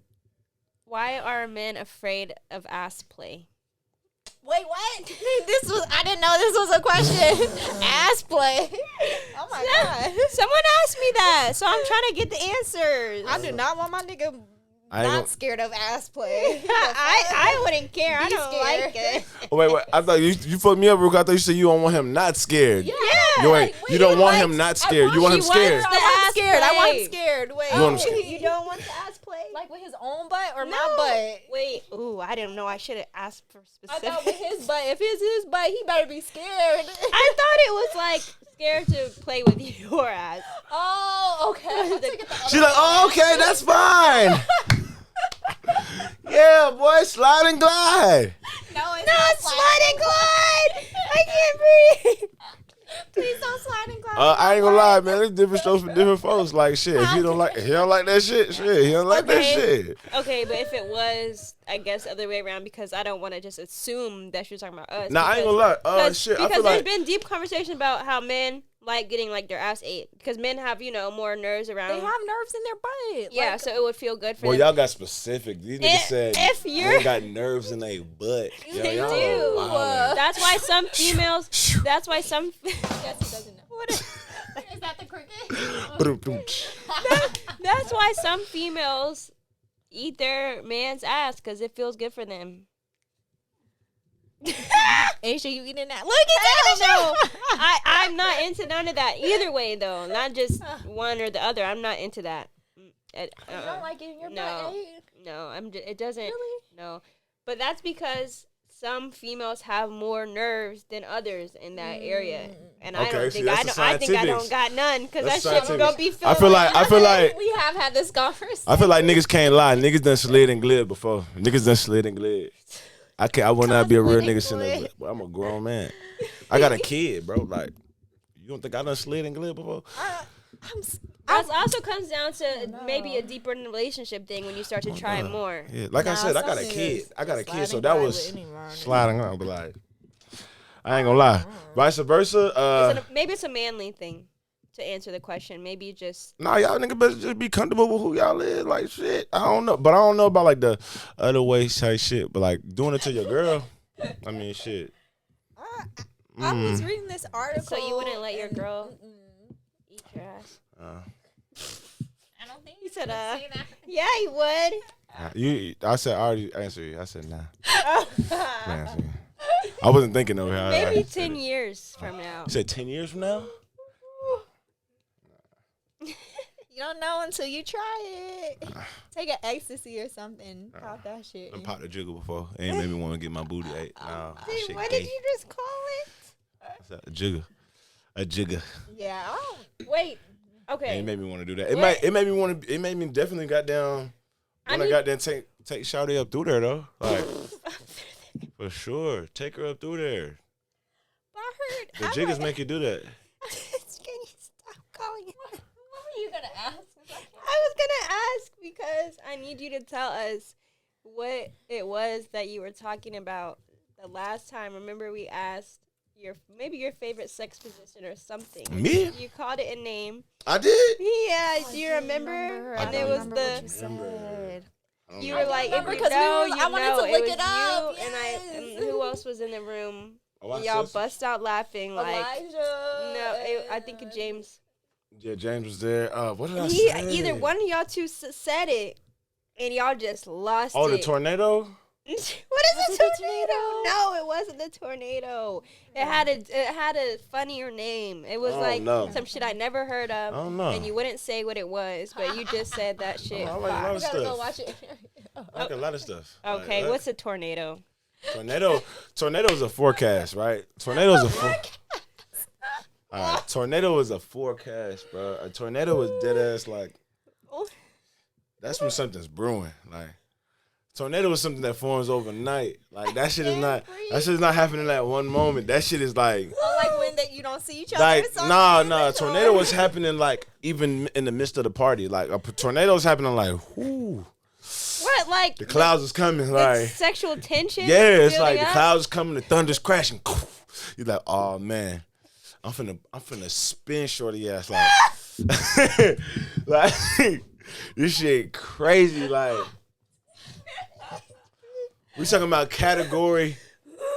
why are men afraid of ass play? Wait, what? I didn't know this was a question. Ass play. Oh my God. Someone asked me that, so I'm trying to get the answers. I do not want my nigga not scared of ass play. I wouldn't care. I don't like it. Oh, wait. I thought you fucked me up, Rook. I thought you said you don't want him not scared. Yeah. You don't want him not scared. You want him scared. I want him scared. Wait. You don't want the ass play? Like with his own butt or my butt? Wait. Ooh, I didn't know. I should have asked for specifics. I thought with his butt. If it's his butt, he better be scared. I thought it was like scared to play with your ass. Oh, okay. She's like, oh, okay, that's fine. Yeah, boy, slide and glide. No, it's not slide and glide. I can't breathe. Please don't slide and glide. I ain't gonna lie, man. There's different strokes for different folks. Like shit, if he don't like that shit, he don't like that shit. Okay, but if it was, I guess, the other way around, because I don't want to just assume that you're talking about us. Nah, I ain't gonna lie. Shit, because I feel there's like been deep conversation about how men like getting like their ass ate because men have more nerves around. They have nerves in their butt. Yeah, like, so it would feel good for Well, them. y'all got specific. These niggas said if you're they got nerves in their butt. They y'all do. wildin'. That's why some females. That's why some. Yes, he doesn't know. What is that? The cricket? That's why some females eat their man's ass because it feels good for them. Aisha, you eating that? Look at No, I'm not into none of that either way though. Not just one or the other. I'm not into that. You don't like getting your butt ate? No, it doesn't. Really? No, but that's because some females have more nerves than others in that area, and I don't think I don't got none because that shit gonna be filled. I feel like we have had this conversation. I feel like niggas can't lie. Niggas done slid and glid before. Niggas done slid and glid. I will not be a real nigga sitting there. I'm a grown man. I got a kid, bro. Like, you don't think I done slid and glid before? That also comes down to maybe a deeper relationship thing when you start to try more. Yeah, like I said, I got a kid. So that was sliding around. But like, I ain't gonna lie. Vice versa. Maybe it's a manly thing to answer the question. Maybe just nah, y'all niggas better just be comfortable with who y'all is. Like shit, I don't know, but I don't know about like the other way type shit. But like doing it to your girl, I mean shit. I was reading this article. So you wouldn't let your girl eat your ass? I don't think you said yeah, you would. I already answered you. I said nah. I wasn't thinking of it. Maybe 10 years from now. You said 10 years from now? You don't know until you try it. Take an ecstasy or something. Pop that shit. I popped a jiggle before. It ain't made me want to get my booty ate. Nah, shit What gay. did you just call it? A jigger. A jigger. Yeah. Wait. Okay. It made me want to do that. It made me want to. It made me definitely got down. I got down. Take Shawty up through there though. Like for sure, take her up through there. But I heard The jiggers make you do that. Can you stop calling it? What were you gonna ask? I was gonna ask because I need you to tell us what it was that you were talking about the last time. Remember, we asked maybe your favorite sex position or something. Me? You called it a name. I did. Yeah. Do you remember? And it was what you said. You were like, if you because know, I wanted to look it up. You, and who else was in the room? Oh, Y'all bust out laughing like Elijah. no. I think James. Yeah, James was there. What did I say? Either one of y'all two said it, and y'all just lost it. Oh, the tornado. What is a tornado? No, it wasn't the tornado. It had a funnier name. It was some shit I never heard of. I don't know. And you wouldn't say what it was, but you just said that shit. I like a lot of Gotta go stuff. watch it. I like a lot of stuff. Okay, Like, what's a tornado? Tornado's a forecast, right? Tornado is a forecast, bro. A tornado is dead ass like. That's when something's brewing. Like tornado is something that forms overnight. Like that shit is not happening at one moment. That shit is like. Oh, like when you don't see each other. Like nah. Tornado was happening like even in the midst of the party. Like a tornado was happening like whoo. What, like The clouds is coming, like sexual tension? yeah, it's like building the up? clouds is coming, the thunder's crashing. You're like, oh man, I'm finna spin shorty ass like, like this shit crazy. Like we talking about category.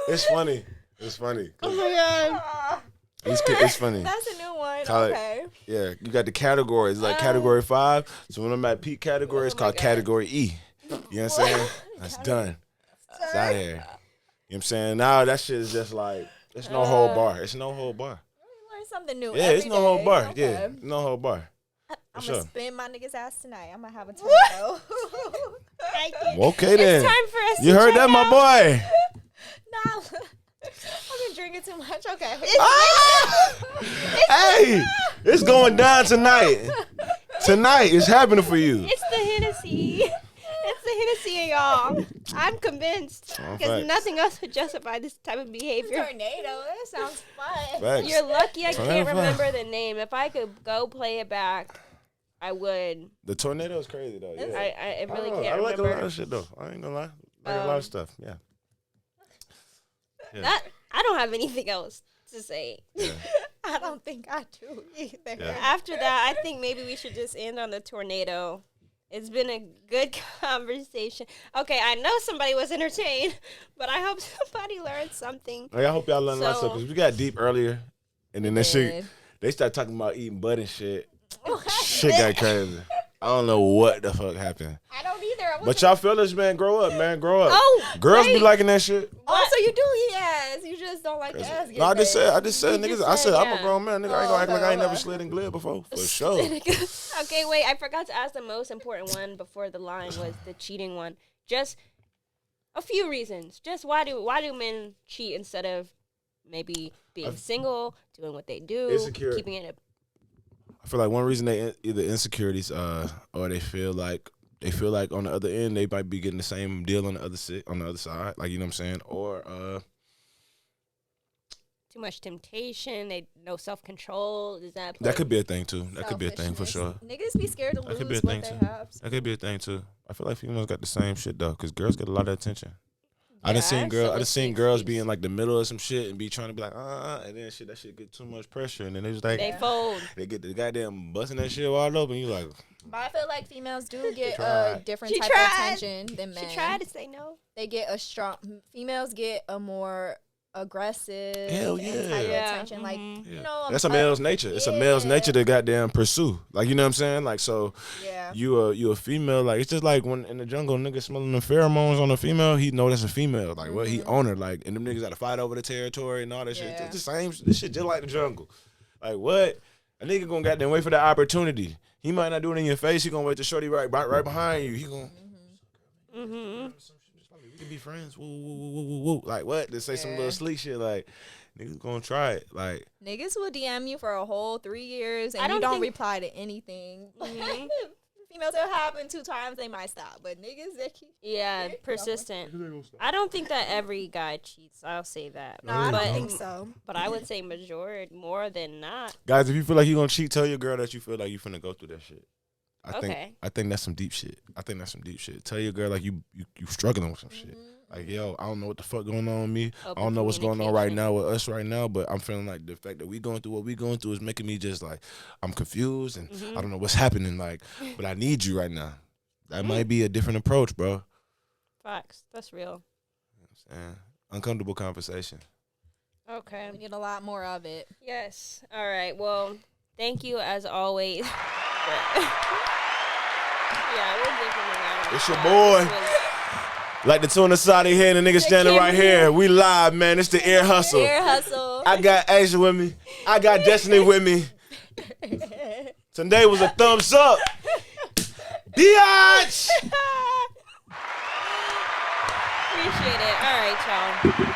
It's funny. Oh my god. It's funny. That's a new one. Call it- Okay. Yeah, you got the categories. It's like category 5. So when I'm at peak category, it's called category E. You know what I'm saying? That's done. It's out here. You know what I'm saying? Now that shit is just like, it's no whole bar. It's no whole bar. Learn something new. Yeah, every it's no whole day. bar. Okay. Yeah, no whole bar. I'm sure. gonna spin my nigga's ass tonight. I'm gonna have a tornado. Okay then. It's time for us You to heard check that, my out. boy? Nah, I've been drinking too much. Okay. Hey, it's going down tonight. Tonight is happening for you. It's the Hennessy. It's the Hennessy, y'all. I'm convinced. Oh, Because facts. nothing else would justify this type of behavior. Tornado. That sounds fun. Facts. You're lucky I Tornado can't fun. remember the name. If I could go play it back, I would. The tornado is crazy though. Yeah. I really don't know. can't I like a lot remember. of shit though. I ain't gonna lie. I like a lot of stuff. Yeah. I don't have anything else to say. Yeah. I don't think I do either. Yeah. After that, I think maybe we should just end on the tornado. It's been a good conversation. Okay, I know somebody was entertained, but I hope somebody learned something. Like, I hope y'all learned a lot of stuff because we got deep earlier, and then that shit, they start talking about eating butt and shit. Shit got crazy. I don't know what the fuck happened. I don't either. But y'all fellas, man, grow up, man, grow up. Oh, girls be liking that shit. Oh, so you do eat ass. You just don't like ass. No, I just said, niggas. I said, I'm a yeah. grown man, nigga. I ain't gonna act like I ain't never slid in glib before, for sure. Okay, wait. I forgot to ask the most important one before the line was the cheating one. Just a few reasons. Just why do men cheat instead of maybe being single, doing what they do, Insecure. keeping it? I feel like one reason they either insecurities, or they feel like on the other end they might be getting the same deal on the other side, like, you know what I'm saying, or Too much temptation. No self control. Is that could be a thing too. That could be a thing for sure. Niggas be scared to That lose could be a what thing they too. have. That could be a thing too. I feel like females got the same shit though, because girls get a lot of attention. I done seen girls be in like the middle of some shit and be trying to be like, and then that shit get too much pressure, and then they just like they fold. They get the goddamn busting that shit wide open. You like, But I feel like females do get a different She type tried. of attention than men. She tried to say no. They get a strong. Females get a more aggressive Hell yeah. type of Yeah. attention. Like, Mhm. you know, that's a male's nature. It's a male's nature to goddamn pursue. Like, you know what I'm saying? Like, so yeah. you a female. Like, it's just like when in the jungle, nigga smelling the pheromones on a female, he know that's a female. Like, what he own her. Like, and them niggas got to fight over the territory and all that shit. It's the same. This shit just like the jungle. Like, what? A nigga gonna goddamn wait for that opportunity. He might not do it in your face. He gonna wait to shorty right behind you. He gonna. We can be friends. Woo, woo, woo, woo, woo, woo. Like, what? To say some little sleek shit. Like, niggas gonna try it. Like, Niggas will DM you for a whole 3 years and I you don't don't think- reply to anything. Females, it'll happen 2 times, they might stop. But niggas, they keep. Yeah, persistent. I don't think that every guy cheats. I'll say that. No, I but, don't think so. But I would say majority, more than not. guys, if you feel like you gonna cheat, tell your girl that you feel like you finna go through that shit. Okay. I think that's some deep shit. Tell your girl like you struggling with some shit. Like, yo, I don't know what the fuck going on with me. Open I don't know what's going on right communication. now with us right now, but I'm feeling like the fact that we going through what we going through is making me just like, I'm confused and I don't know what's happening. Like, but I need you right now. That might be a different approach, bro. Facts. That's real. And uncomfortable conversation. Okay. We need a lot more of it. Yes. All right. Well, thank you as always. Yeah, we'll give him a round of It's your applause. boy. This was- Like the two on the side of your head and the nigga standing right here. We live, man. It's the Ear Hustle. Ear hustle. I got Asia with me. I got Destiny with me. Today was a thumbs up. Biatch! Appreciate it. All right, y'all.